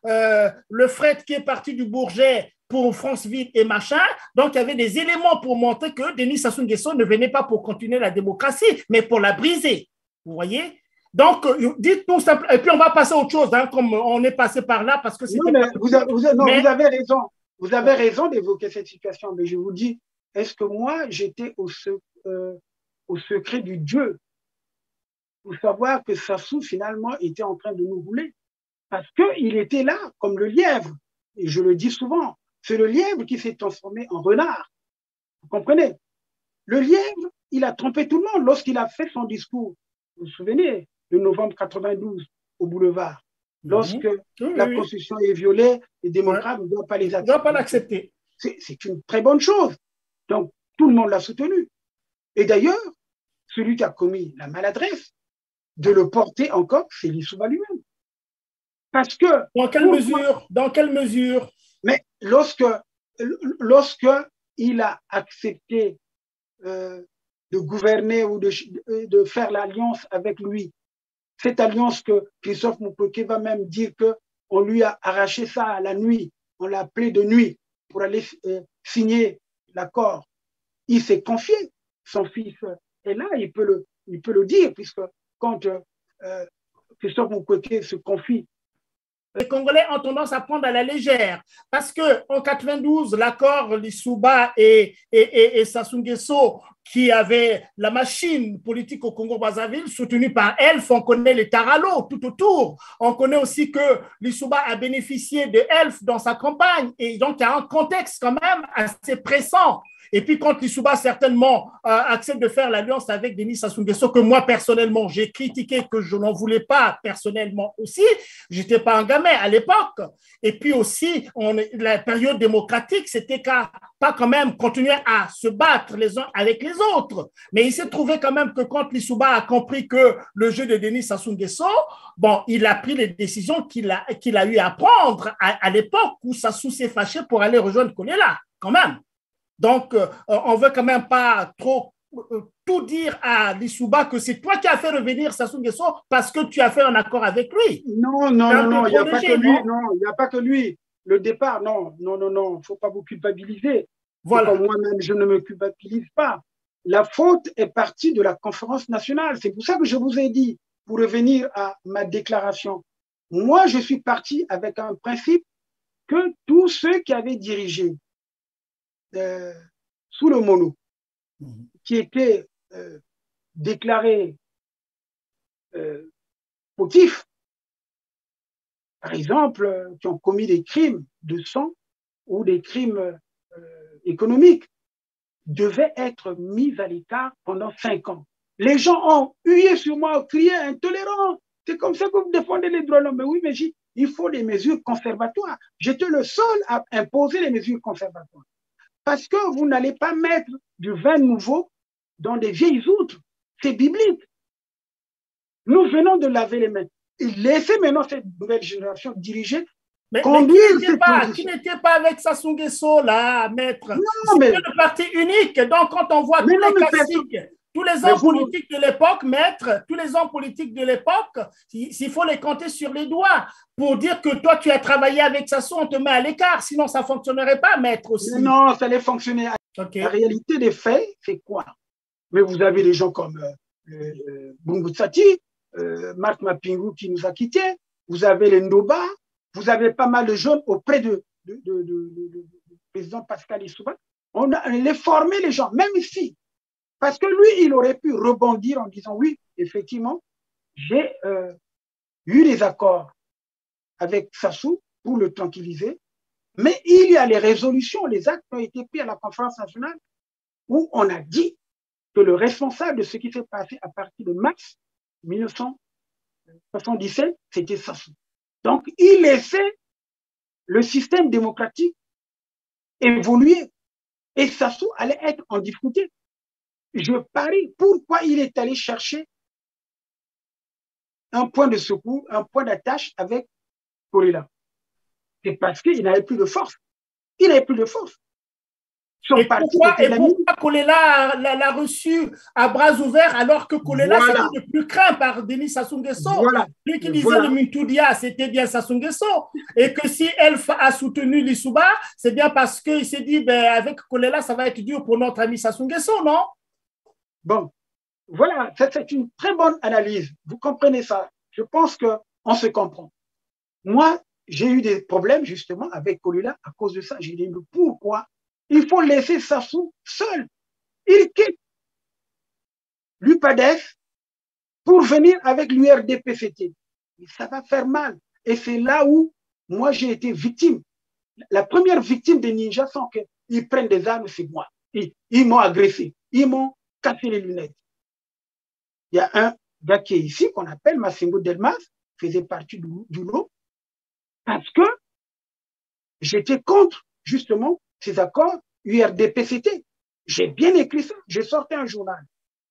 Le fret qui est parti du Bourget pour Franceville et machin. Donc, il y avait des éléments pour montrer que Denis Sassou Nguesso ne venait pas pour continuer la démocratie, mais pour la briser. Vous voyez? Donc, dites tout simplement. Et puis, on va passer à autre chose, comme on est passé par là parce que c'était. Non, mais vous avez raison. Vous avez raison d'évoquer cette situation. Mais je vous dis, est-ce que moi, j'étais au secret du Dieu pour savoir que Sassou, finalement, était en train de nous rouler? Parce qu'il était là, comme le lièvre. Et je le dis souvent, c'est le lièvre qui s'est transformé en renard. Vous comprenez? Le lièvre, il a trompé tout le monde lorsqu'il a fait son discours. Vous vous souvenez, de novembre 92 au boulevard. Lorsque la Constitution est violée, les démocrates ne doivent pas les accepter. Ne doivent pas l'accepter. C'est une très bonne chose. Donc, tout le monde l'a soutenu. Et d'ailleurs, celui qui a commis la maladresse de le porter encore, c'est Lissouba lui-même. Parce que… Dans quelle mesure? Mais lorsque il a accepté de gouverner ou de faire l'alliance avec lui, cette alliance que Christophe Mukwege va même dire qu'on lui a arraché ça à la nuit, on l'a appelé de nuit pour aller signer l'accord. Il s'est confié, son fils est là, il peut le dire, puisque quand Christophe Mukwege se confie. Les Congolais ont tendance à prendre à la légère parce qu'en 92, l'accord Lissouba et Sassou Nguesso, qui avait la machine politique au Congo-Brazzaville, soutenue par Elf, on connaît les Taralo tout autour. On connaît aussi que Lissouba a bénéficié de Elf dans sa campagne. Et donc, il y a un contexte quand même assez pressant. Et puis quand Lissouba certainement accepte de faire l'alliance avec Denis Sassou Nguesso, que moi personnellement j'ai critiqué, que je n'en voulais pas personnellement aussi, j'étais pas un gamin à l'époque. Et puis aussi, la période démocratique, c'était pas quand même continuer à se battre les uns avec les autres. Mais il s'est trouvé quand même que quand Lissouba a compris que le jeu de Denis Sassou Nguesso, bon, il a pris les décisions qu'il a eu à prendre à l'époque où Sassou s'est fâché pour aller rejoindre Kolela, quand même. Donc, on ne veut quand même pas trop tout dire à Lissouba que c'est toi qui as fait revenir Sassou Nguesso parce que tu as fait un accord avec lui. Non, il n'y a pas que lui. Non, il n'y a pas que lui. Le départ, non, il ne faut pas vous culpabiliser. Voilà. Comme moi-même, je ne me culpabilise pas. La faute est partie de la conférence nationale. C'est pour ça que je vous ai dit, pour revenir à ma déclaration, moi, je suis parti avec un principe que tous ceux qui avaient dirigé sous le mono, qui étaient déclarés fautifs, par exemple, qui ont commis des crimes de sang ou des crimes économiques, devaient être mis à l'écart pendant 5 ans. Les gens ont hué sur moi, crié intolérant. C'est comme ça que vous défendez les droits de l'homme. Mais oui, mais il faut des mesures conservatoires. J'étais le seul à imposer les mesures conservatoires. Parce que vous n'allez pas mettre du vin nouveau dans des vieilles outres. C'est biblique. Nous venons de laver les mains. Et laissez maintenant cette nouvelle génération diriger. Mais qui n'était pas avec Sassou Nguesso, là, maître? C'était le parti unique. Donc, quand on voit tous les classiques, tous les hommes politiques de l'époque, maître, tous les hommes politiques de l'époque, il faut les compter sur les doigts pour dire que toi, tu as travaillé avec Sassou, on te met à l'écart. Sinon, ça ne fonctionnerait pas, maître, aussi. Non, ça allait fonctionner. Okay. La réalité des faits, c'est quoi? Mais vous avez des gens comme Bungu Tsati, Marc Mapingu qui nous a quittés, vous avez les Ndoba, vous avez pas mal de jeunes auprès du président Pascal Lissouba. On les formé les gens, même ici. Parce que lui, il aurait pu rebondir en disant oui, effectivement, j'ai eu des accords avec Sassou pour le tranquilliser, mais il y a les résolutions, les actes qui ont été pris à la conférence nationale où on a dit que le responsable de ce qui s'est passé à partir de mars 1977, c'était Sassou. Donc, il laissait le système démocratique évoluer et Sassou allait être en difficulté. Je parie pourquoi il est allé chercher un point de secours, un point d'attache avec Kolela. C'est parce qu'il n'avait plus de force. Il n'avait plus de force. Et pourquoi Kolela l'a reçu à bras ouverts alors que Kolela c'était le plus craint par Denis Sassou Nguesso. Lui qui disait le Mintoudia, c'était bien Sassou Nguesso. Et que si elle a soutenu Lissouba, c'est bien parce qu'il s'est dit, avec Kolela, ça va être dur pour notre ami Sassou Nguesso, non? Bon, voilà, c'est une très bonne analyse. Vous comprenez ça? Je pense qu'on se comprend. Moi, j'ai eu des problèmes justement avec Kolela à cause de ça. J'ai dit, pourquoi? Il faut laisser Sassou seul. Il quitte l'UPADEF pour venir avec l'URDPCT. Ça va faire mal. Et c'est là où moi j'ai été victime. La première victime des ninjas sans qu'ils prennent des armes, c'est moi. Ils m'ont agressé. Ils m'ont cassé les lunettes. Il y a un gars qui est ici, qu'on appelle Massimbo Delmas, faisait partie du lot, parce que j'étais contre, justement, ces accords URDPCT. J'ai bien écrit ça, j'ai sorti un journal.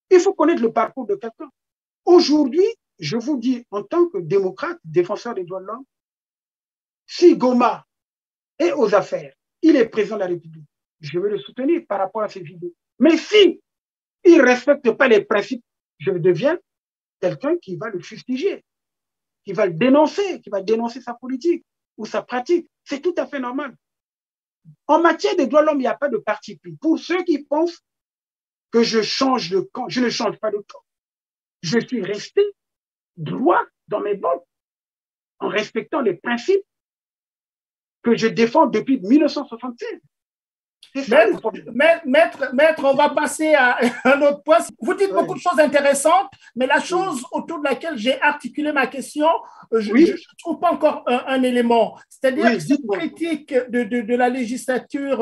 Il faut connaître le parcours de quelqu'un. Aujourd'hui, je vous dis, en tant que démocrate, défenseur des droits de l'homme, si Goma est aux affaires, il est président de la République, je vais le soutenir par rapport à ces vidéos. Mais si il ne respecte pas les principes, je deviens quelqu'un qui va le fustiger, qui va le dénoncer, qui va dénoncer sa politique ou sa pratique. C'est tout à fait normal. En matière de droits de l'homme, il n'y a pas de parti pris. Pour ceux qui pensent que je change de camp, je ne change pas de camp. Je suis resté droit dans mes bottes en respectant les principes que je défends depuis 1976. Maître, on va passer à un autre point. Vous dites beaucoup de choses intéressantes, mais la chose autour de laquelle j'ai articulé ma question, je ne trouve pas encore un élément. C'est-à-dire que cette critique de la législature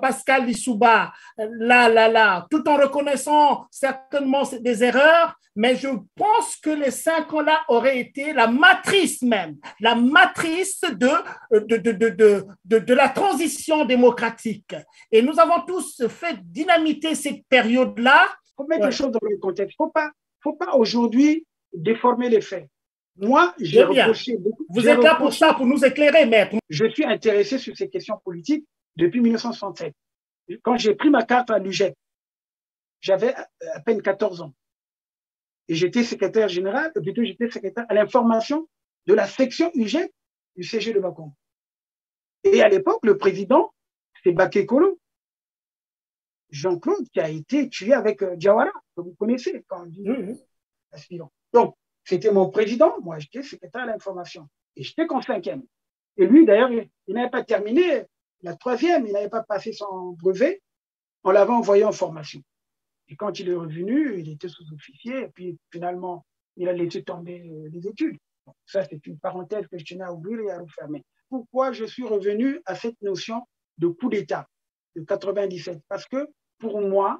Pascal Lissouba, tout en reconnaissant certainement des erreurs, mais je pense que les 5 ans-là auraient été la matrice même, la matrice de la transition démocratique. Et nous avons tous fait dynamiter cette période-là. Il faut mettre les choses dans le contexte. Il ne faut pas aujourd'hui déformer les faits. Moi, j'ai reproché beaucoup. Vous êtes là pour ça, pour nous éclairer, maître. Je suis intéressé sur ces questions politiques depuis 1967. Quand j'ai pris ma carte à l'UGEP, j'avais à peine 14 ans. Et j'étais secrétaire général, plutôt j'étais secrétaire à l'information de la section UGEP du CG de Bakongo. Et à l'époque, le président, c'est Baké Kolo, Jean-Claude, qui a été tué avec Diawara, que vous connaissez quand on dit aspirant. Donc, c'était mon président, moi j'étais secrétaire à l'information. Et j'étais qu'en 5e. Et lui, d'ailleurs, il n'avait pas terminé la 3e, il n'avait pas passé son brevet, on l'avait envoyé en formation. Et quand il est revenu, il était sous-officier, et puis finalement, il a laissé tomber les études. Bon, ça, c'est une parenthèse que je tenais à ouvrir et à refermer. Pourquoi je suis revenu à cette notion de coup d'État de 97? Parce que pour moi,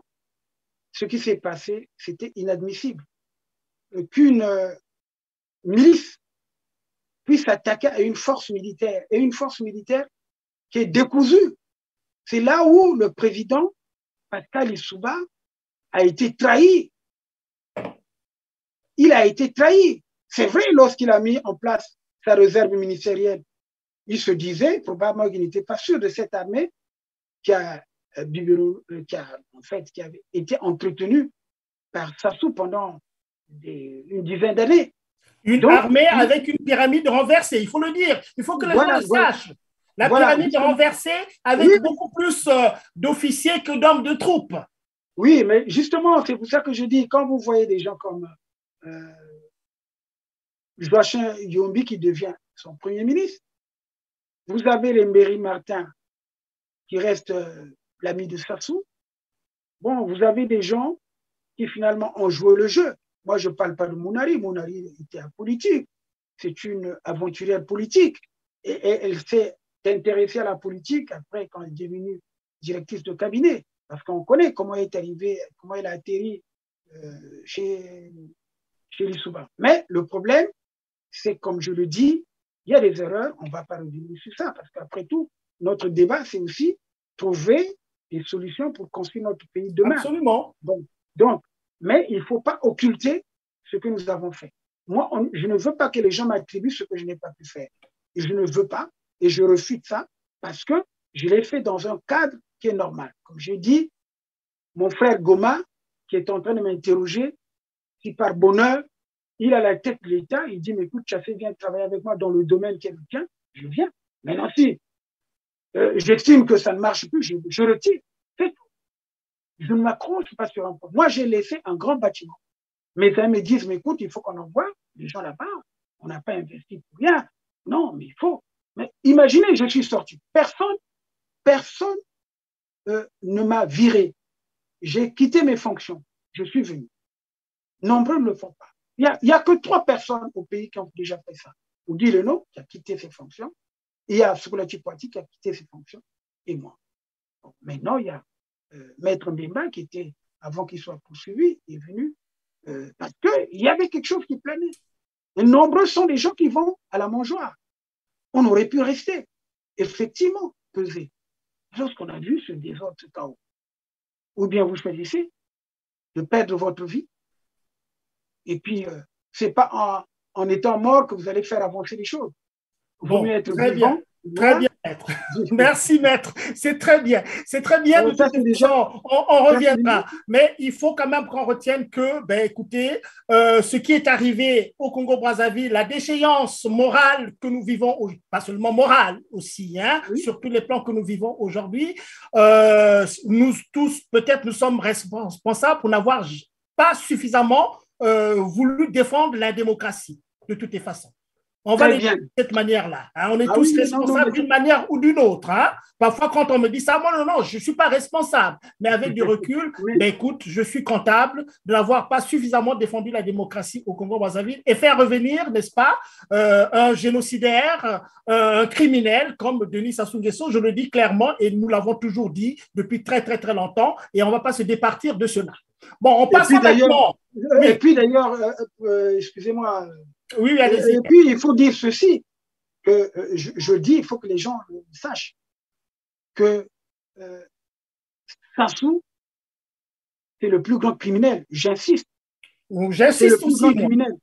ce qui s'est passé, c'était inadmissible. Qu'une milice puisse s'attaquer à une force militaire, et une force militaire qui est décousue. C'est là où le président Pascal Lissouba a été trahi. Il a été trahi. C'est vrai, lorsqu'il a mis en place sa réserve ministérielle, il se disait probablement qu'il n'était pas sûr de cette armée qui avait été entretenue par Sassou pendant une dizaine d'années. Une armée avec une pyramide renversée, il faut le dire. Il faut que les gens le sachent. La pyramide renversée avec beaucoup plus d'officiers que d'hommes de troupes. Oui, mais justement, c'est pour ça que je dis, quand vous voyez des gens comme Joachim Yombi qui devient son premier ministre, vous avez les Méry Martin qui reste l'ami de Sassou. Bon, vous avez des gens qui finalement ont joué le jeu. Moi, je ne parle pas de Mounari. Mounari était apolitique. C'est une aventurière politique. Et elle s'est intéressée à la politique après quand elle est devenue directrice de cabinet. Parce qu'on connaît comment elle est arrivée, comment elle a atterri chez Lissouba. Mais le problème, c'est comme je le dis, il y a des erreurs, on ne va pas revenir sur ça. Parce qu'après tout, notre débat, c'est aussi trouver des solutions pour construire notre pays demain. Absolument. Donc, mais il ne faut pas occulter ce que nous avons fait. Moi, je ne veux pas que les gens m'attribuent ce que je n'ai pas pu faire. Et je ne veux pas, et je refuse ça, parce que je l'ai fait dans un cadre qui est normal. Comme j'ai dit, mon frère Goma, qui est en train de m'interroger, si par bonheur, il a la tête de l'État, il dit, mais écoute, Tchafé, viens travailler avec moi dans le domaine qui est le tien, je viens. Maintenant, si j'estime que ça ne marche plus, je retire. C'est tout. Je ne m'accroche pas sur un point. Moi, j'ai laissé un grand bâtiment. Mes amis me disent, mais écoute, il faut qu'on envoie les gens là-bas. On n'a pas investi pour rien. Non, mais il faut. Mais imaginez, je suis sorti. Personne ne m'a viré. J'ai quitté mes fonctions. Je suis venu. Nombreux ne le font pas. Il n'y a que 3 personnes au pays qui ont déjà fait ça. Oudi Leno, qui a quitté ses fonctions. Il y a Sokolati Poiti, qui a quitté ses fonctions. Et moi. Donc, maintenant, il y a Maître Mbemba, qui était, avant qu'il soit poursuivi, est venu parce qu'il y avait quelque chose qui planait. Et nombreux sont les gens qui vont à la mangeoire. On aurait pu rester, effectivement, peser. Lorsqu'on a vu ce désordre, ce chaos, ou bien vous choisissez de perdre votre vie, et puis ce n'est pas en étant mort que vous allez faire avancer les choses. Il vaut mieux être vivant. Très bien, maître. Merci, maître. C'est très bien. C'est très bien. De toute façon, on reviendra. Mais il faut quand même qu'on retienne que, écoutez, ce qui est arrivé au Congo-Brazzaville, la déchéance morale que nous vivons, pas seulement morale aussi, sur tous les plans que nous vivons aujourd'hui, nous tous, peut-être, nous sommes responsables pour n'avoir pas suffisamment voulu défendre la démocratie, de toutes les façons. On va les dire de cette manière-là. Hein. On est tous responsables d'une manière ou d'une autre. Hein. Parfois, quand on me dit ça, moi, non, je ne suis pas responsable. Mais avec du recul, ben, écoute, je suis comptable de n'avoir pas suffisamment défendu la démocratie au Congo-Brazzaville et faire revenir, n'est-ce pas, un génocidaire, un criminel comme Denis Sassou Nguesso. Je le dis clairement et nous l'avons toujours dit depuis très, très, très longtemps et on ne va pas se départir de cela. Bon, on passe maintenant. Et puis d'ailleurs, excusez-moi. Oui, allez-y. Et puis, il faut dire ceci, que je dis, il faut que les gens sachent que Sassou, c'est le plus grand criminel. J'insiste. J'insiste aussi. Grand criminel.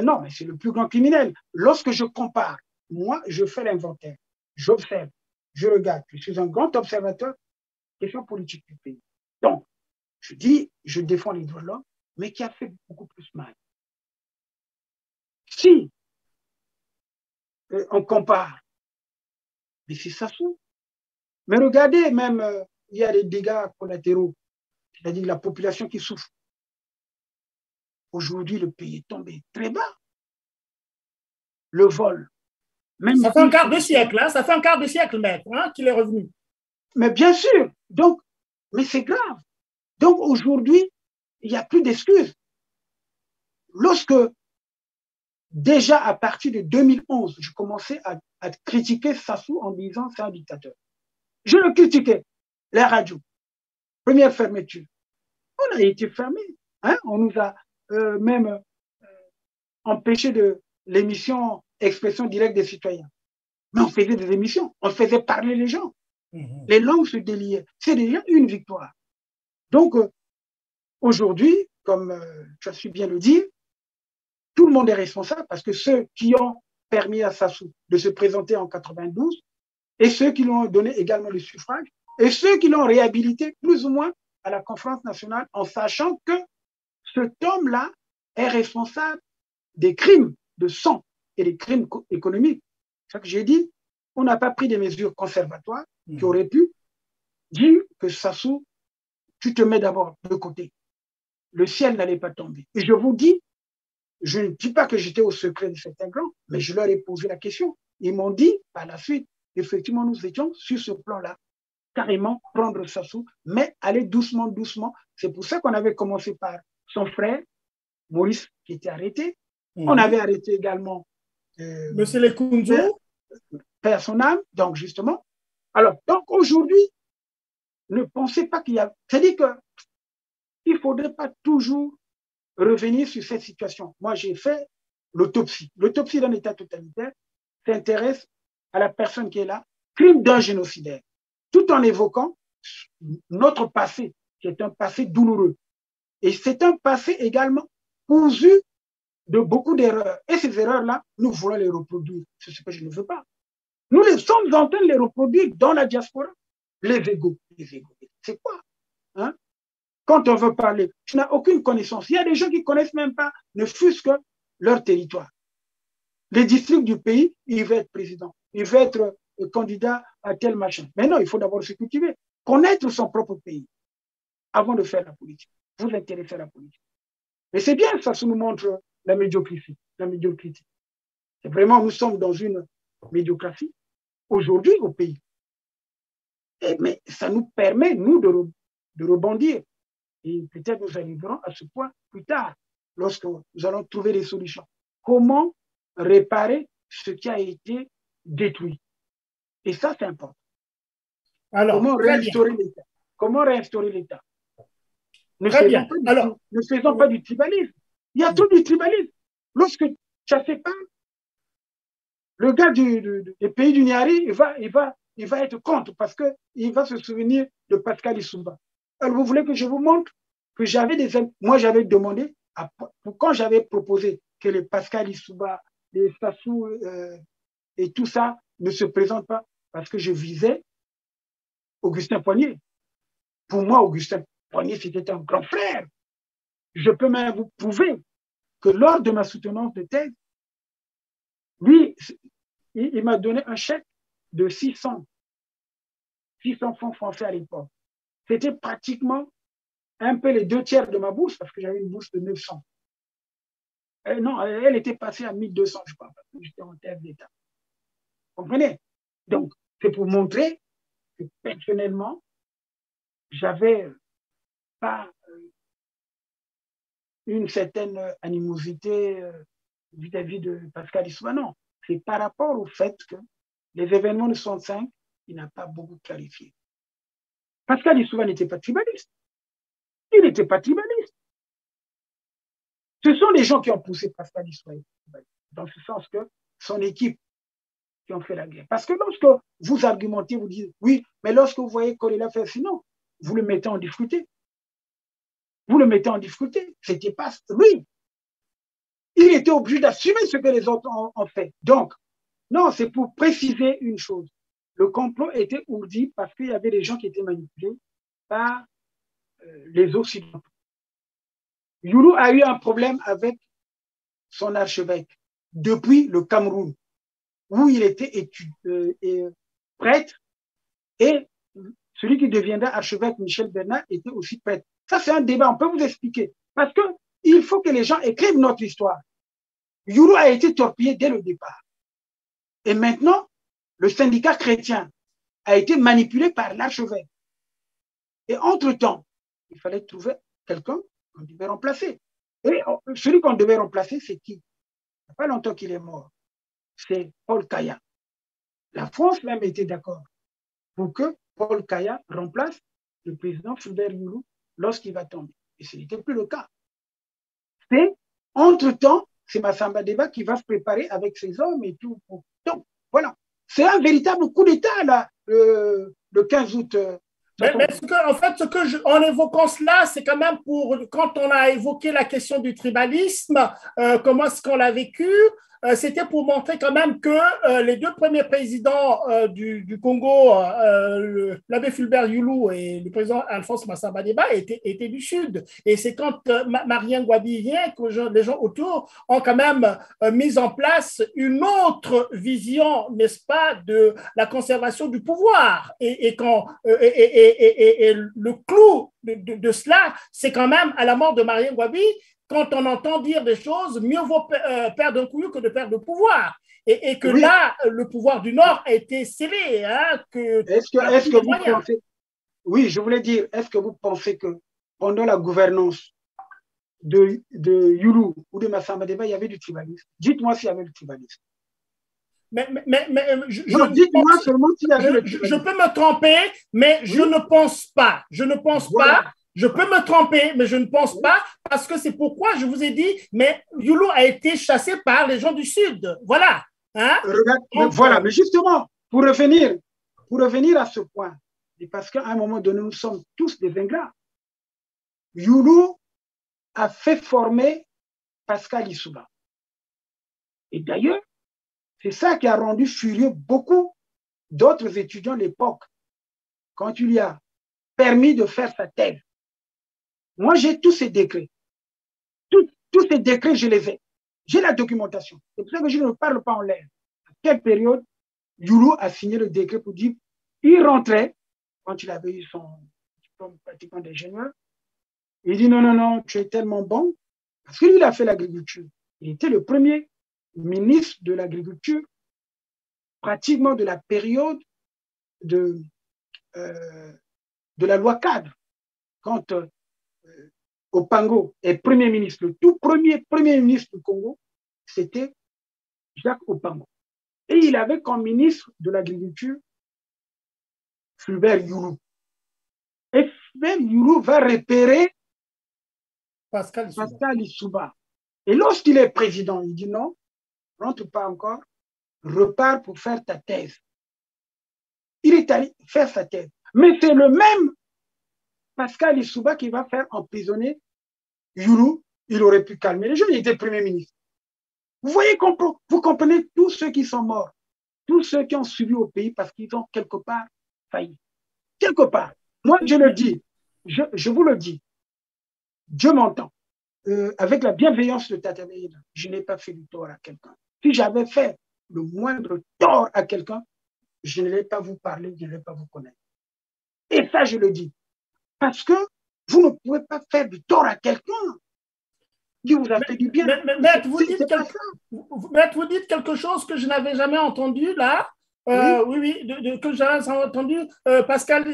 Non, mais c'est le plus grand criminel. Lorsque je compare, moi, je fais l'inventaire, j'observe, je regarde. Je suis un grand observateur des questions politiques du pays. Donc, je dis, je défends les droits de l'homme, mais qui a fait beaucoup plus mal. Si on compare, mais c'est Sassou. Mais regardez, même, il y a des dégâts collatéraux, c'est-à-dire la population qui souffre. Aujourd'hui, le pays est tombé très bas. Le vol. Même ça fait un quart de siècle, hein, ça fait un quart de siècle, maître, hein, qu'il est revenu. Mais bien sûr, donc, mais c'est grave. Donc aujourd'hui, il n'y a plus d'excuses. Lorsque, déjà à partir de 2011, je commençais à critiquer Sassou en disant c'est un dictateur. Je le critiquais, la radio. Première fermeture. On a été fermé. Hein? On nous a même empêché de l'émission Expression directe des citoyens. Mais on faisait des émissions, on faisait parler les gens. Les langues se déliaient. C'est déjà une victoire. Donc, aujourd'hui, comme tu as su bien le dire, tout le monde est responsable parce que ceux qui ont permis à Sassou de se présenter en 92 et ceux qui lui ont donné également le suffrage et ceux qui l'ont réhabilité plus ou moins à la conférence nationale en sachant que cet homme-là est responsable des crimes de sang et des crimes économiques. C'est ce que j'ai dit. On n'a pas pris des mesures conservatoires qui auraient pu dire que Sassou, tu te mets d'abord de côté. Le ciel n'allait pas tomber. Et je vous dis, je ne dis pas que j'étais au secret de certains grands, mais je leur ai posé la question. Ils m'ont dit, par la suite, effectivement, nous étions sur ce plan-là, carrément prendre Sassou, mais aller doucement, doucement. C'est pour ça qu'on avait commencé par son frère, Maurice, qui était arrêté. On avait arrêté également Monsieur Lekunzo, Père son âme, donc justement. Alors, donc aujourd'hui, ne pensez pas qu'il y a... C'est-à-dire qu'il ne faudrait pas toujours revenir sur cette situation. Moi, j'ai fait l'autopsie. L'autopsie d'un État totalitaire s'intéresse à la personne qui est là, crime d'un génocidaire, tout en évoquant notre passé, qui est un passé douloureux. Et c'est un passé également cousu de beaucoup d'erreurs. Et ces erreurs-là, nous voulons les reproduire. C'est ce que je ne veux pas. Nous les sommes en train de les reproduire dans la diaspora. Les égaux. C'est quoi, hein? Quand on veut parler, tu n'as aucune connaissance. Il y a des gens qui ne connaissent même pas, ne fût-ce que leur territoire. Les districts du pays, il veut être président, il veut être candidat à tel machin. Mais non, il faut d'abord se cultiver, connaître son propre pays avant de faire la politique, vous intéresser à la politique. Mais c'est bien, ça nous montre la médiocrité. C'est vraiment, nous sommes dans une médiocratie aujourd'hui au pays. Mais ça nous permet, nous, de rebondir. Et peut-être nous arriverons à ce point plus tard, lorsque nous allons trouver des solutions. Comment réparer ce qui a été détruit? Et ça, c'est important. Alors, comment réinstaurer l'État? Comment réinstaurer l'État? Ne faisons pas du tribalisme. Il y a trop du tribalisme. Lorsque Tchassé parle, le gars des pays du Niari, il va être contre parce qu'il va se souvenir de Pascal Issouba. Alors, vous voulez que je vous montre que moi, j'avais demandé, quand j'avais proposé que les Pascal Issouba, les Sassou et tout ça ne se présentent pas, parce que je visais Augustin Poignet. Pour moi, Augustin Poignet, c'était un grand frère. Je peux même vous prouver que lors de ma soutenance de thèse, lui, il m'a donné un chèque de 600 francs français à l'époque. C'était pratiquement un peu les 2 tiers de ma bourse, parce que j'avais une bourse de 900. Non, elle était passée à 1200, je crois, parce que j'étais en terre d'État. Vous comprenez? Donc, c'est pour montrer que personnellement, j'avais pas une certaine animosité vis-à-vis de Pascal Lissouba. Non, c'est par rapport au fait que les événements de 65, il n'a pas beaucoup clarifié. Pascal Lissouba n'était pas tribaliste. Il n'était pas tribaliste. Ce sont les gens qui ont poussé Pascal Lissouba dans ce sens que son équipe qui ont fait la guerre. Parce que lorsque vous argumentez, vous dites, oui, mais lorsque vous voyez Kolela faire sinon, vous le mettez en difficulté. Vous le mettez en difficulté. C'était pas lui. Il était obligé d'assumer ce que les autres ont fait. Donc, non, c'est pour préciser une chose. Le complot était ourdi parce qu'il y avait des gens qui étaient manipulés par les Occidentaux. Youlou a eu un problème avec son archevêque depuis le Cameroun, où il était prêtre, et celui qui deviendra archevêque, Michel Bernard, était aussi prêtre. Ça, c'est un débat, on peut vous expliquer. Parce qu'il faut que les gens écrivent notre histoire. Youlou a été torpillé dès le départ. Et maintenant, le syndicat chrétien a été manipulé par l'archevêque. Et entre-temps, il fallait trouver quelqu'un qu'on devait remplacer. Et celui qu'on devait remplacer, c'est qui? Il n'y a pas longtemps qu'il est mort. C'est Paul Kaya. La France même était d'accord pour que Paul Kaya remplace le président Fulbert Youlou lorsqu'il va tomber. Et ce n'était plus le cas. Et entre-temps, c'est Massamba Deba qui va se préparer avec ses hommes et tout. Donc, voilà. C'est un véritable coup d'État, là, le 15 août. Mais en fait, en évoquant cela, c'est quand même pour, quand on a évoqué la question du tribalisme, comment est-ce qu'on l'a vécu, c'était pour montrer quand même que les deux premiers présidents du Congo, l'abbé Fulbert Youlou et le président Alphonse Massamba Deba, étaient du Sud. Et c'est quand Marien Ngouabi vient que les gens autour ont quand même mis en place une autre vision, n'est-ce pas, de la conservation du pouvoir. Et le clou de cela, c'est quand même à la mort de Marien Ngouabi, quand on entend dire des choses, mieux vaut perdre un couillou que de perdre le pouvoir. Et que oui, là, le pouvoir du Nord a été scellé. Hein, est-ce que vous pensez, oui, je voulais dire, est-ce que vous pensez que pendant la gouvernance de Youlou ou de Massamba Deba, il y avait du tribalisme? Dites-moi s'il y avait du tribalisme. Dites-moi seulement s'il y avait le tribalisme. Je peux me tromper, mais oui, je ne pense pas. Je ne pense voilà. pas. Je peux me tromper, mais je ne pense pas, parce que c'est pourquoi je vous ai dit, mais Youlou a été chassé par les gens du Sud. Voilà. Hein? Donc, voilà, mais justement, pour revenir à ce point, et parce qu'à un moment donné, nous sommes tous des ingrats. Youlou a fait former Pascal Lissouba. Et d'ailleurs, c'est ça qui a rendu furieux beaucoup d'autres étudiants de l'époque, quand il lui a permis de faire sa thèse. Moi, j'ai tous ces décrets. Tous ces décrets, je les ai. J'ai la documentation. C'est pour ça que je ne parle pas en l'air. À quelle période Youlou a signé le décret pour dire il rentrait, quand il avait eu son diplôme pratiquement d'ingénieur, il dit non, non, non, tu es tellement bon, parce que lui, il a fait l'agriculture. Il était le premier ministre de l'agriculture, pratiquement de la période de la loi cadre. Quand Opango est premier ministre, le tout premier ministre du Congo, c'était Jacques Opango. Et il avait comme ministre de l'agriculture Fulbert Youlou. Et Fulbert Youlou va repérer Pascal Lissouba. Et lorsqu'il est président, il dit non, rentre pas encore, repars pour faire ta thèse. Il est allé faire sa thèse. Mais c'est le même Pascal Lissouba qui va faire emprisonner Youlou. Il aurait pu calmer les gens, il était premier ministre. Vous voyez, vous comprenez tous ceux qui sont morts, tous ceux qui ont subi au pays parce qu'ils ont quelque part failli. Quelque part. Moi, je le dis, je vous le dis, Dieu m'entend. Avec la bienveillance de Tata Beïda, je n'ai pas fait du tort à quelqu'un. Si j'avais fait le moindre tort à quelqu'un, je ne vais pas vous parler, je ne vais pas vous connaître. Et ça, je le dis. Parce que vous ne pouvez pas faire du tort à quelqu'un. qui vous a fait du bien. Maître, vous dites quelque chose que je n'avais jamais entendu là. Oui, que j'ai entendu. Pascal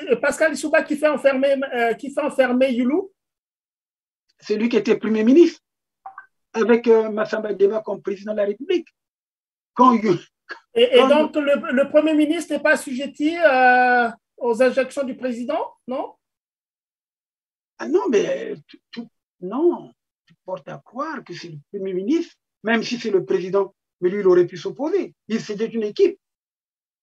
Lissouba qui fait enfermer Youlou. C'est lui qui était Premier ministre avec Massamba Deba comme président de la République. Donc, le Premier ministre n'est pas assujetti aux injonctions du président, non? Ah non, mais non. Tu portes à croire que c'est le Premier ministre, même si c'est le président, mais lui, il aurait pu s'opposer. C'était une équipe.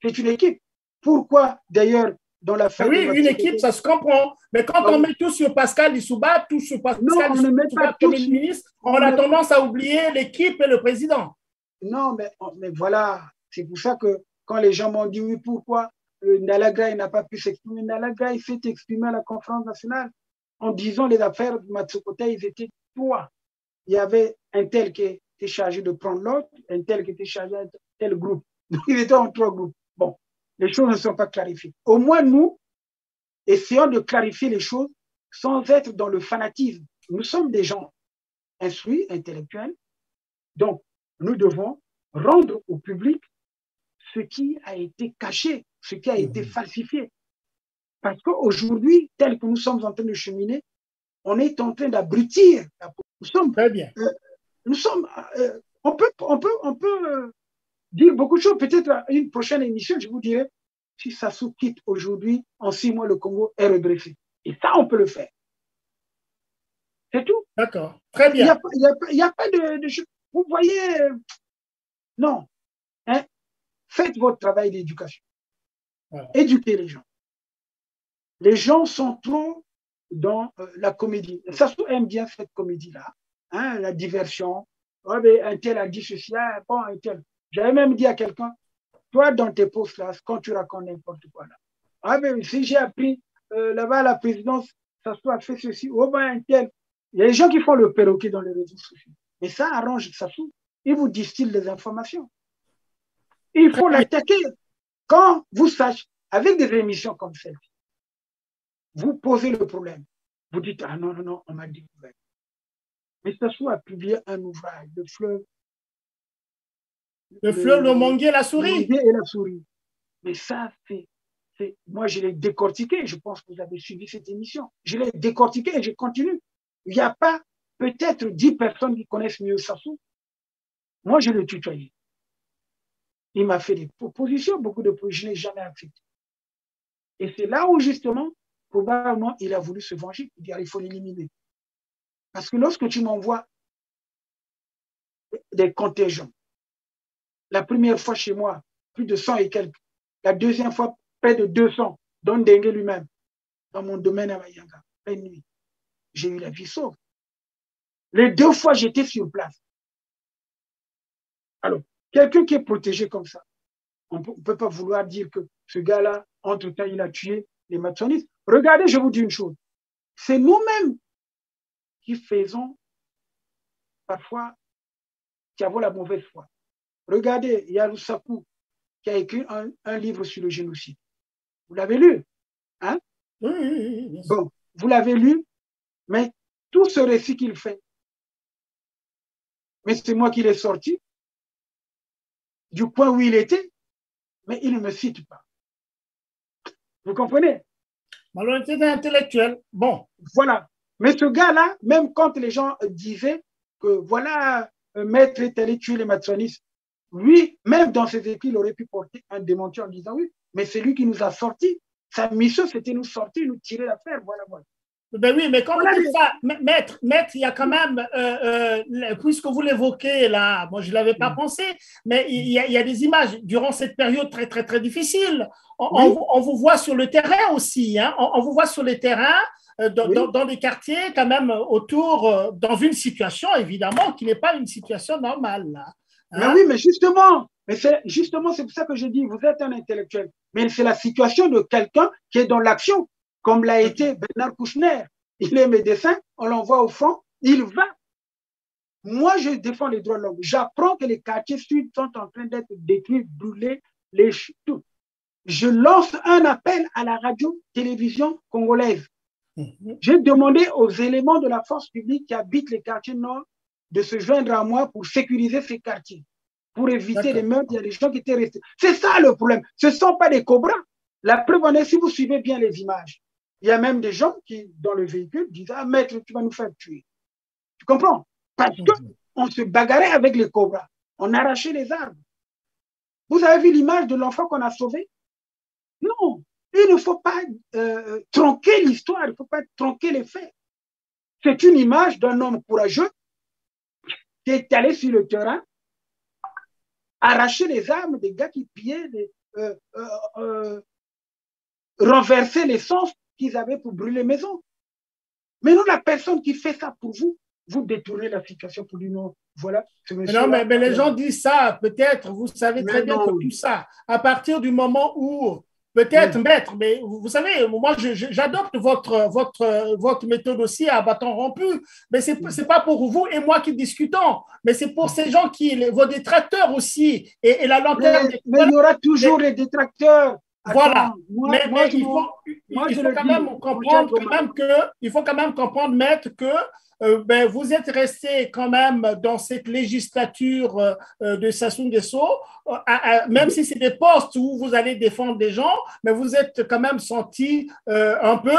C'est une équipe. Pourquoi, d'ailleurs, dans la fin... Oui, une équipe, ça se comprend. Mais quand on met tout sur Pascal Lissouba, tout sur Pascal Lissouba, Premier ministre, on a tendance à oublier l'équipe et le président. Non, mais voilà. C'est pour ça que quand les gens m'ont dit, oui, pourquoi Ndalaga n'a pas pu s'exprimer, Ndalaga, il s'est exprimé à la conférence nationale en disant les affaires de Matsokota, ils étaient trois. Il y avait un tel qui était chargé de prendre l'autre, un tel qui était chargé de tel groupe. Donc, ils étaient en trois groupes. Bon, les choses ne sont pas clarifiées. Au moins, nous, essayons de clarifier les choses sans être dans le fanatisme. Nous sommes des gens instruits, intellectuels. Donc, nous devons rendre au public ce qui a été caché, ce qui a été falsifié. Parce qu'aujourd'hui, tel que nous sommes en train de cheminer, on est en train d'abrutir. Nous sommes, très bien. On peut dire beaucoup de choses. Peut-être à une prochaine émission, je vous dirai si Sassou quitte aujourd'hui, en 6 mois, le Congo est redressé. Et ça, on peut le faire. C'est tout. D'accord. Très bien. Il n'y a pas de choses. Vous voyez, non. Hein? Faites votre travail d'éducation. Voilà. Éduquez les gens. Les gens sont trop dans la comédie. Sassou aime bien cette comédie-là, hein, la diversion. Oh, mais un tel a dit ceci, ah, bon, un tel. J'avais même dit à quelqu'un, toi, dans tes postes là, quand tu racontes n'importe quoi là, ah, mais si j'ai appris là-bas à la présidence, Sassou a fait ceci, oh, ben, un tel. Il y a des gens qui font le perroquet dans les réseaux sociaux. Mais ça arrange Sassou. Il vous distille des informations. Il faut l'attaquer. Quand vous sachez, avec des émissions comme celle-ci, vous posez le problème. Vous dites, ah non, non, non, on m'a découvert. Mais Sassou a publié un ouvrage, Le fleuve. Le fleuve, le manguier et la souris. Le manguier et la souris. Mais ça, moi, je l'ai décortiqué. Je pense que vous avez suivi cette émission. Je l'ai décortiqué et je continue. Il n'y a pas peut-être 10 personnes qui connaissent mieux Sassou. Moi, je l'ai tutoyé. Il m'a fait des propositions, beaucoup de propositions, je n'ai jamais accepté. Et c'est là où, justement, probablement, il a voulu se venger, dire il faut l'éliminer. Parce que lorsque tu m'envoies des contingents, la première fois chez moi, plus de 100 et quelques, la deuxième fois, près de 200, dont Dengue lui-même, dans mon domaine à Mayanga, pleine nuit, j'ai eu la vie sauve. Les 2 fois, j'étais sur place. Alors, quelqu'un qui est protégé comme ça, on ne peut pas vouloir dire que ce gars-là, entre-temps, il a tué les matsonistes. Regardez, je vous dis une chose. C'est nous-mêmes qui faisons parfois, qui avons la mauvaise foi. Regardez, il y a Lusaku qui a écrit un livre sur le génocide. Vous l'avez lu, hein? Oui. Bon, vous l'avez lu, mais tout ce récit qu'il fait, mais c'est moi qui l'ai sorti du coin où il était, mais il ne me cite pas. Vous comprenez? Malhonnêteté intellectuelle. Bon. Voilà. Mais ce gars-là, même quand les gens disaient que voilà, Maître est allé tuer les matsonistes, lui, même dans ses écrits, il aurait pu porter un démenti en disant oui, mais c'est lui qui nous a sortis. Sa mission, c'était nous sortir, nous tirer l'affaire. Voilà, voilà. Ben oui, mais quand vous dites ça, maître, il y a quand même, puisque vous l'évoquez là, moi je ne l'avais pas pensé, mais il y a des images durant cette période très, très, très difficile. On vous voit sur le terrain aussi, hein, on vous voit sur les terrains, dans des quartiers quand même autour, dans une situation évidemment qui n'est pas une situation normale. Là, hein? Mais oui, mais justement, c'est pour ça que je dis, vous êtes un intellectuel, mais c'est la situation de quelqu'un qui est dans l'action. Comme l'a été Bernard Kouchner. Il est médecin, on l'envoie au front, il va. Moi, je défends les droits de l'homme. J'apprends que les quartiers sud sont en train d'être détruits, brûlés, tout. Je lance un appel à la radio-télévision congolaise. J'ai demandé aux éléments de la force publique qui habitent les quartiers nord de se joindre à moi pour sécuriser ces quartiers, pour éviter les meurtres. Il y a des gens qui étaient restés. C'est ça le problème. Ce ne sont pas des cobras. La preuve en est, si vous suivez bien les images, il y a même des gens qui, dans le véhicule, disent « Ah, maître, tu vas nous faire tuer. » Tu comprends? Parce qu'on se bagarrait avec les cobras. On arrachait les arbres. Vous avez vu l'image de l'enfant qu'on a sauvé? Non. Il ne faut pas tronquer l'histoire, il ne faut pas tronquer les faits. C'est une image d'un homme courageux qui est allé sur le terrain, arracher les armes des gars qui pillaient, renverser l'essence qu'ils avaient pour brûler les maisons. Mais non, la personne qui fait ça pour vous, vous détournez la situation pour lui, non, voilà. Non, mais les gens disent ça, peut-être, vous savez très bien que tout ça, à partir du moment où, peut-être, maître, mais vous savez, moi, j'adopte votre méthode aussi à bâton rompu, mais ce n'est pas pour vous et moi qui discutons, mais c'est pour ces gens vos détracteurs aussi, et la lanterne… Mais il y aura toujours les détracteurs. Voilà, mais il faut quand même comprendre, maître, que vous êtes resté quand même dans cette législature de Sassou Nguesso, même si c'est des postes où vous allez défendre des gens, mais vous êtes quand même senti un peu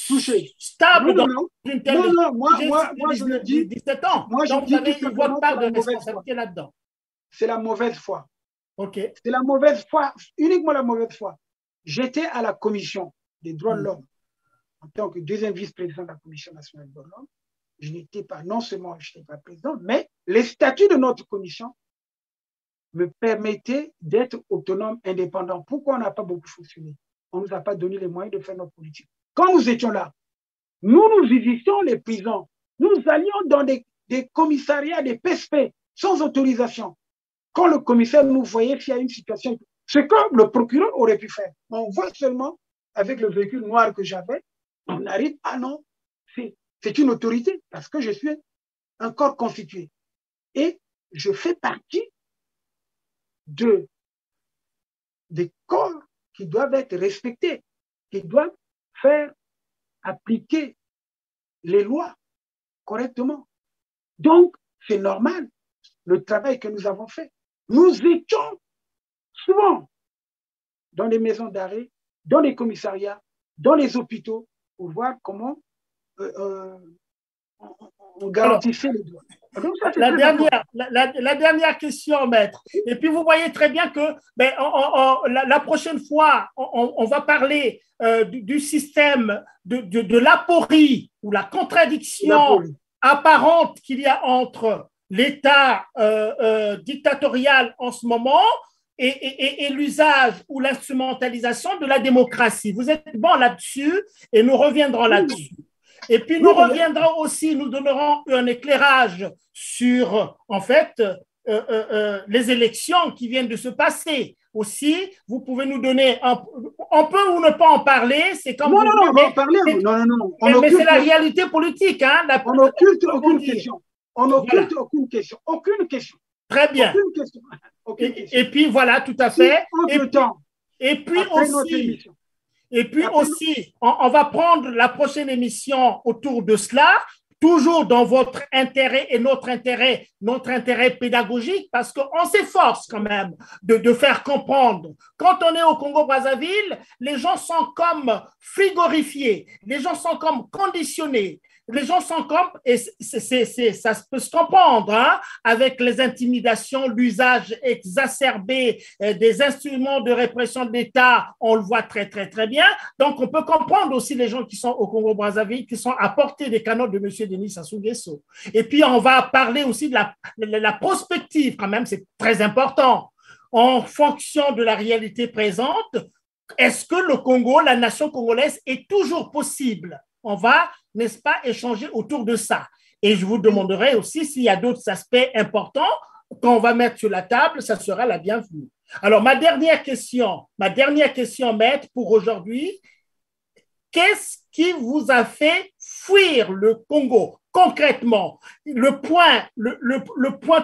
touché, stable dans une telle moi je le dis, 17 ans. Moi, donc vous avez votre part de responsabilité là-dedans. C'est la mauvaise foi. Okay. C'est la mauvaise foi, uniquement la mauvaise foi. J'étais à la commission des droits de l'homme en tant que deuxième vice-président de la Commission nationale des droits de l'homme. Je n'étais pas, non seulement je n'étais pas président, mais les statuts de notre commission me permettaient d'être autonome, indépendant. Pourquoi on n'a pas beaucoup fonctionné? On ne nous a pas donné les moyens de faire notre politique. Quand nous étions là, nous visitions les prisons. Nous allions dans des commissariats, des PSP, sans autorisation. Quand le commissaire nous voyait qu'il y a une situation, ce que le procureur aurait pu faire. On voit seulement, avec le véhicule noir que j'avais, on arrive, ah non, c'est une autorité, parce que je suis un corps constitué. Et je fais partie des corps qui doivent être respectés, qui doivent faire appliquer les lois correctement. Donc, c'est normal, le travail que nous avons fait. Nous étions souvent dans les maisons d'arrêt, dans les commissariats, dans les hôpitaux, pour voir comment on garantissait les droits. Donc ça, la dernière question, maître. Et puis, vous voyez très bien que la prochaine fois, on va parler du système de l'aporie ou la contradiction apparente qu'il y a entre l'État dictatorial en ce moment et l'usage ou l'instrumentalisation de la démocratie. Vous êtes bon là-dessus et nous reviendrons là-dessus. Et puis nous reviendrons aussi, nous donnerons un éclairage sur, en fait, les élections qui viennent de se passer. Aussi, vous pouvez nous donner, on peut ou ne pas en parler, c'est comme non, on va en parler. Non. Mais c'est la réalité politique. Hein, on n'occulte aucune question. On n'occulte aucune question. Aucune question. Très bien. Aucune question. Et puis voilà, tout à fait. Et puis aussi, on va prendre la prochaine émission autour de cela, toujours dans votre intérêt et notre intérêt pédagogique, parce qu'on s'efforce quand même de faire comprendre. Quand on est au Congo-Brazzaville, les gens sont comme frigorifiés, les gens sont comme conditionnés. Les gens sont comme, et ça peut se comprendre, hein, avec les intimidations, l'usage exacerbé des instruments de répression de l'État, on le voit très, très, très bien. Donc, on peut comprendre aussi les gens qui sont au Congo-Brazzaville, qui sont à portée des canons de M. Denis Sassou Nguesso. Et puis, on va parler aussi de la prospective, quand même, c'est très important. En fonction de la réalité présente, est-ce que le Congo, la nation congolaise, est toujours possible? On va, n'est-ce pas, échanger autour de ça. Et je vous demanderai aussi s'il y a d'autres aspects importants qu'on va mettre sur la table, ça sera la bienvenue. Alors, ma dernière question, maître, pour aujourd'hui, qu'est-ce qui vous a fait fuir le Congo concrètement? Le point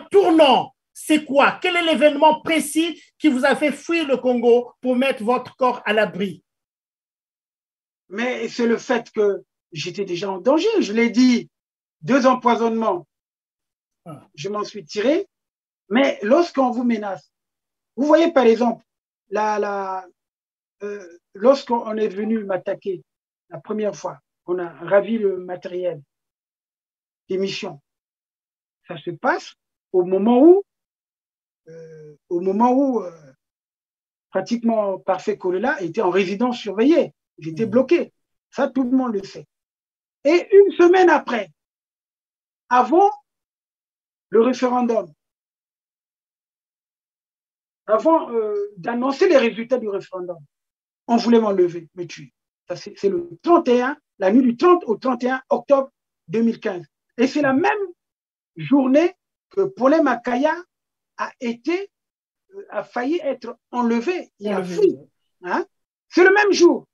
tournant, c'est quoi? Quel est l'événement précis qui vous a fait fuir le Congo pour mettre votre corps à l'abri? Mais c'est le fait que j'étais déjà en danger, je l'ai dit. 2 empoisonnements, je m'en suis tiré. Mais lorsqu'on vous menace, vous voyez par exemple, lorsqu'on est venu m'attaquer la première fois, on a ravi le matériel d'émission. Ça se passe au moment où pratiquement Parfait Kolela était en résidence surveillée. J'étais bloqué. Ça, tout le monde le sait. Et une semaine après, avant le référendum, avant d'annoncer les résultats du référendum, on voulait m'enlever, me tuer. C'est le 31, la nuit du 30 au 31 octobre 2015. Et c'est la même journée que Paulin Makaya a failli être enlevé. Il a fui. Hein? C'est le même jour.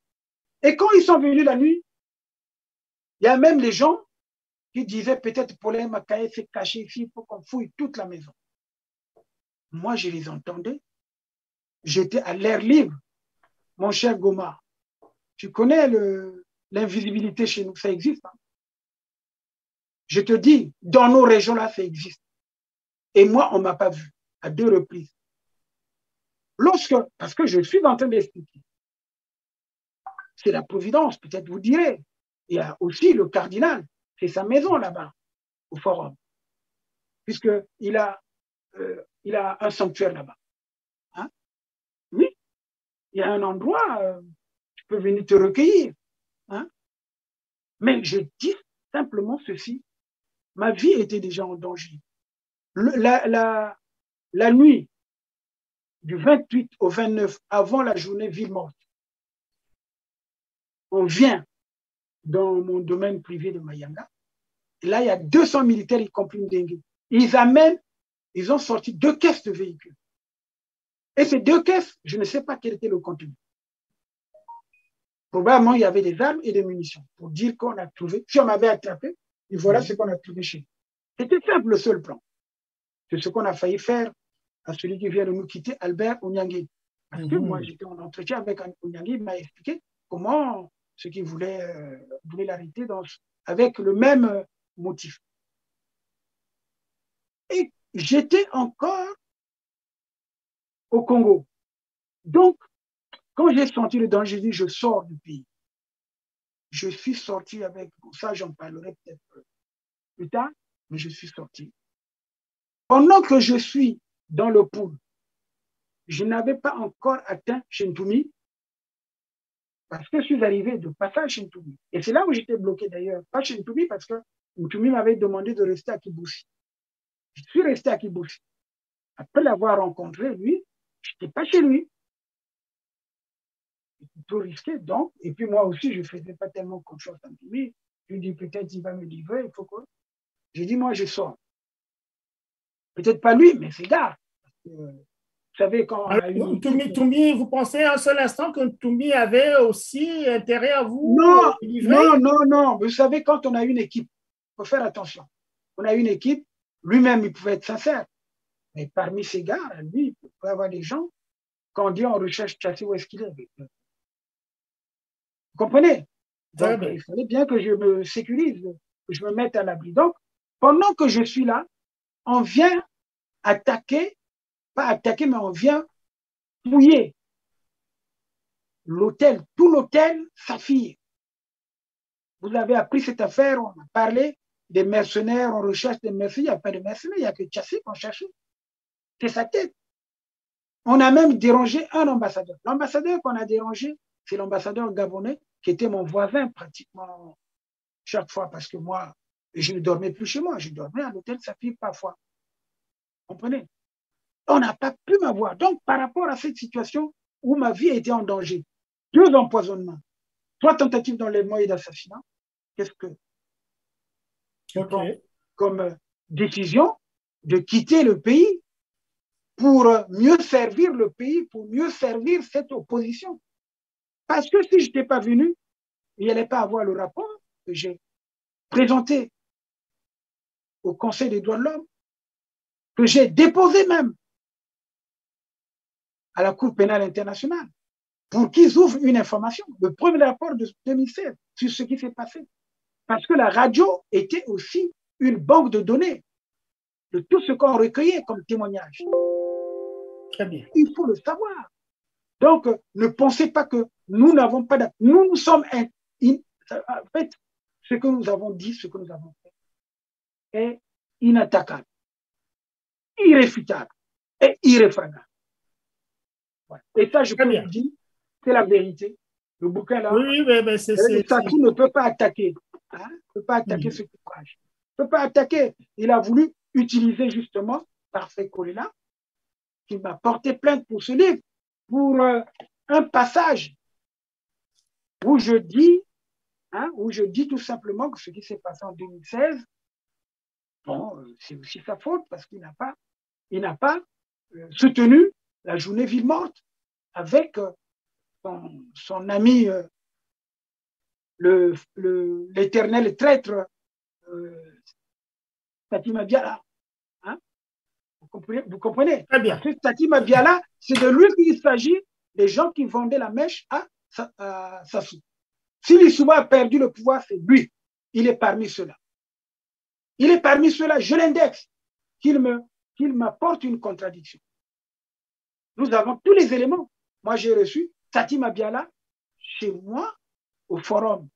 Et quand ils sont venus la nuit, il y a même les gens qui disaient peut-être Paulin Makaya s'est caché ici, il faut qu'on fouille toute la maison. Moi, je les entendais. J'étais à l'air libre. Mon cher Goma, tu connais l'invisibilité chez nous, ça existe. Hein? Je te dis, dans nos régions-là, ça existe. Et moi, on ne m'a pas vu à 2 reprises. Parce que je suis en train d'expliquer. C'est la Providence, peut-être vous direz. Il y a aussi le cardinal, c'est sa maison là-bas, au forum. Puisqu'il a un sanctuaire là-bas. Hein? Oui, il y a un endroit, tu peux venir te recueillir. Hein? Mais je dis simplement ceci, ma vie était déjà en danger. La nuit du 28 au 29, avant la journée ville morte, on vient dans mon domaine privé de Mayanga. Et là, il y a 200 militaires, y compris Ndengue. Ils ont sorti 2 caisses de véhicules. Et ces 2 caisses, je ne sais pas quel était le contenu. Probablement, il y avait des armes et des munitions pour dire qu'on a trouvé. Si on m'avait attrapé, et voilà ce qu'on a trouvé chez nous. C'était simple, le seul plan. C'est ce qu'on a failli faire à celui qui vient de nous quitter, Albert Onyangi. Parce que moi, j'étais en entretien avec Onyangi, il m'a expliqué comment ceux qui voulaient l'arrêter avec le même motif. Et j'étais encore au Congo. Donc, quand j'ai senti le danger, j'ai dit, je sors du pays. Je suis sorti avec, ça j'en parlerai peut-être plus tard, mais je suis sorti. Pendant que je suis dans le pool, je n'avais pas encore atteint Chintoumi, parce que je suis arrivé de passage à Chintoumi. Et c'est là où j'étais bloqué d'ailleurs. Pas Chintoumi, parce que Chintoumi m'avait demandé de rester à Kiboussi. Je suis resté à Kiboussi. Après l'avoir rencontré, lui, je n'étais pas chez lui. C'était trop risqué, donc. Et puis moi aussi, je ne faisais pas tellement confiance à lui. Je lui dis, peut-être il va me livrer, il faut que. J'ai dit, moi, je sors. Peut-être pas lui, mais c'est gars. Vous savez, quand on a eu. Toumi, vous pensez un seul instant que Toumi avait aussi intérêt à vous livrer? Non. Vous savez, quand on a une équipe, il faut faire attention. On a une équipe, lui-même, il pouvait être sincère. Mais parmi ces gars, lui, il peut avoir des gens, quand on dit on recherche Tchassi, où est-ce qu'il est? Vous comprenez? Donc, il fallait bien que je me sécurise, que je me mette à l'abri. Donc, pendant que je suis là, on vient attaquer, pas attaquer, mais on vient fouiller l'hôtel, tout l'hôtel, sa fille. Vous avez appris cette affaire, on a parlé des mercenaires, on recherche des mercenaires, il n'y a pas de mercenaires, il n'y a que Tchassi qu'on cherche. C'est sa tête. On a même dérangé un ambassadeur. L'ambassadeur qu'on a dérangé, c'est l'ambassadeur gabonais, qui était mon voisin pratiquement chaque fois, parce que moi, je ne dormais plus chez moi, je dormais à l'hôtel sa fille parfois. Vous comprenez? On n'a pas pu m'avoir. Donc, par rapport à cette situation où ma vie était en danger, 2 empoisonnements, 3 tentatives d'enlèvement et d'assassinat, qu'est-ce que je prends comme décision de quitter le pays pour mieux servir le pays, pour mieux servir cette opposition. Parce que si je n'étais pas venu, il n'y allait pas avoir le rapport que j'ai présenté au Conseil des droits de l'homme, que j'ai déposé même à la Cour pénale internationale, pour qu'ils ouvrent une information, le premier rapport de 2016 sur ce qui s'est passé. Parce que la radio était aussi une banque de données de tout ce qu'on recueillait comme témoignage. Très bien. Il faut le savoir. Donc, ne pensez pas que nous n'avons pas d'acte. Nous sommes en fait, ce que nous avons dit, ce que nous avons fait est inattaquable, irréfutable et irréfragable. Voilà. Et ça, je peux vous dire, c'est la vérité. Le bouquin là, oui, mais c'est Satou ne peut pas attaquer. Hein, ne peut pas attaquer ce courage. Ne peut pas attaquer. Il a voulu utiliser justement Parfait Kolela, qui m'a porté plainte pour ce livre, pour un passage où je dis tout simplement que ce qui s'est passé en 2016, bon, c'est aussi sa faute parce qu'il n'a pas soutenu la journée ville morte avec son ami, l'éternel traître Fatima Biala. Hein? Vous comprenez? Très bien. Parce que Fatima Biala, c'est de lui qu'il s'agit, des gens qui vendaient la mèche à Sassou. Si l'Issouba a perdu le pouvoir, c'est lui. Il est parmi ceux-là. Il est parmi ceux-là, je l'indexe, qu'il m'apporte une contradiction. Nous avons tous les éléments. Moi, j'ai reçu Fatima Biala chez moi au forum.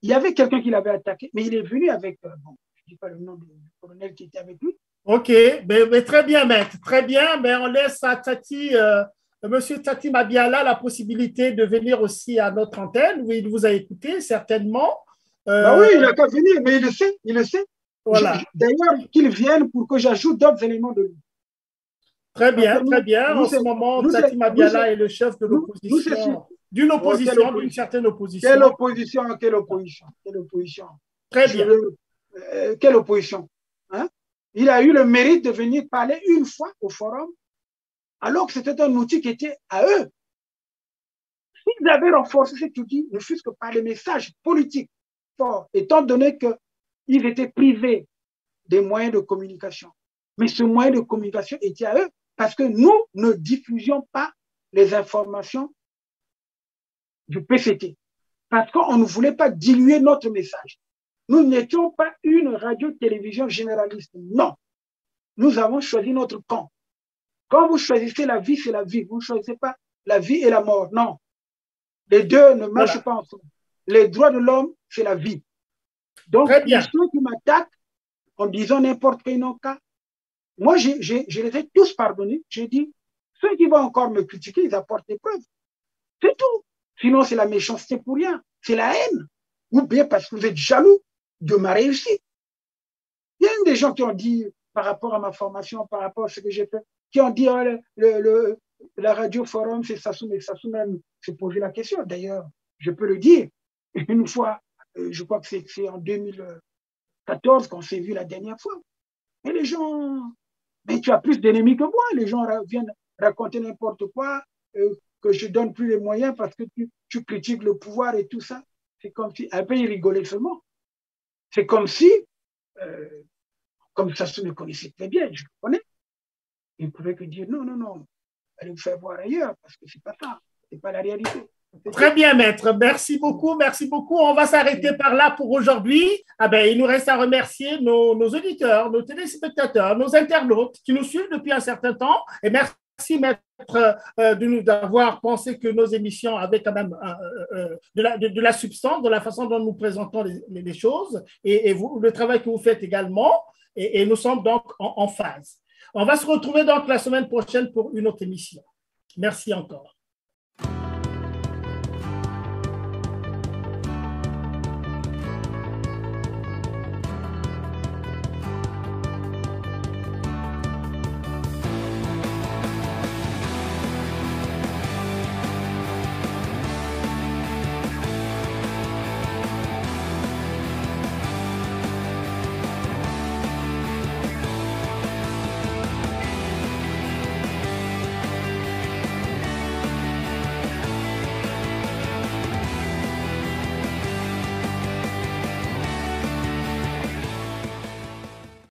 Il y avait quelqu'un qui l'avait attaqué, mais il est venu avec, bon, je ne dis pas le nom du colonel qui était avec lui. OK, mais très bien, maître, très bien, mais on laisse à Monsieur Tati Mabiala la possibilité de venir aussi à notre antenne, où il vous a écouté certainement. Bah oui, il n'a qu'à venir, mais il le sait. Voilà. D'ailleurs, qu'il vienne pour que j'ajoute d'autres éléments de lui. Très bien, très bien. En ce moment, Tati Mabiala est le chef de l'opposition, d'une certaine opposition. Quelle opposition, quelle opposition, quelle opposition. Très bien. Quelle opposition, hein? Il a eu le mérite de venir parler une fois au forum, alors que c'était un outil qui était à eux. S'ils avaient renforcé cet outil, ne fût-ce que par les messages politiques forts, étant donné qu'ils étaient privés des moyens de communication. Mais ce moyen de communication était à eux, parce que nous ne diffusions pas les informations du PCT, parce qu'on ne voulait pas diluer notre message. Nous n'étions pas une radio-télévision généraliste, non. Nous avons choisi notre camp. Quand vous choisissez la vie, c'est la vie. Vous ne choisissez pas la vie et la mort, non. Les deux ne marchent pas ensemble. Les droits de l'homme, c'est la vie. Donc, ceux qui m'attaquent en disant n'importe quel cas, moi, je les ai tous pardonnés. J'ai dit, ceux qui vont encore me critiquer, ils apportent des preuves. C'est tout. Sinon, c'est la méchanceté pour rien. C'est la haine. Ou bien parce que vous êtes jaloux de ma réussite. Il y a des gens qui ont dit, par rapport à ma formation, par rapport à ce que j'ai fait, qui ont dit, la radio forum, c'est Sassou, mais Sassou même s'est posé la question. D'ailleurs, je peux le dire. Une fois, je crois que c'est en 2014 qu'on s'est vu la dernière fois. Et les gens, mais tu as plus d'ennemis que moi. Les gens viennent raconter n'importe quoi, que je donne plus les moyens parce que tu critiques le pouvoir et tout ça. C'est comme si, un peu ils rigolaient seulement. C'est comme si, comme Sassou me connaissait très bien, je le connais, il ne pouvait que dire non, allez vous faire voir ailleurs parce que c'est pas ça, c'est pas la réalité. Très bien, maître. Merci beaucoup, merci beaucoup. On va s'arrêter par là pour aujourd'hui. Il nous reste à remercier nos auditeurs, nos téléspectateurs, nos internautes qui nous suivent depuis un certain temps. Et merci, maître, d'avoir pensé que nos émissions avaient quand même de la substance, de la façon dont nous présentons les choses et vous, le travail que vous faites également. Et nous sommes donc en phase. On va se retrouver donc la semaine prochaine pour une autre émission. Merci encore.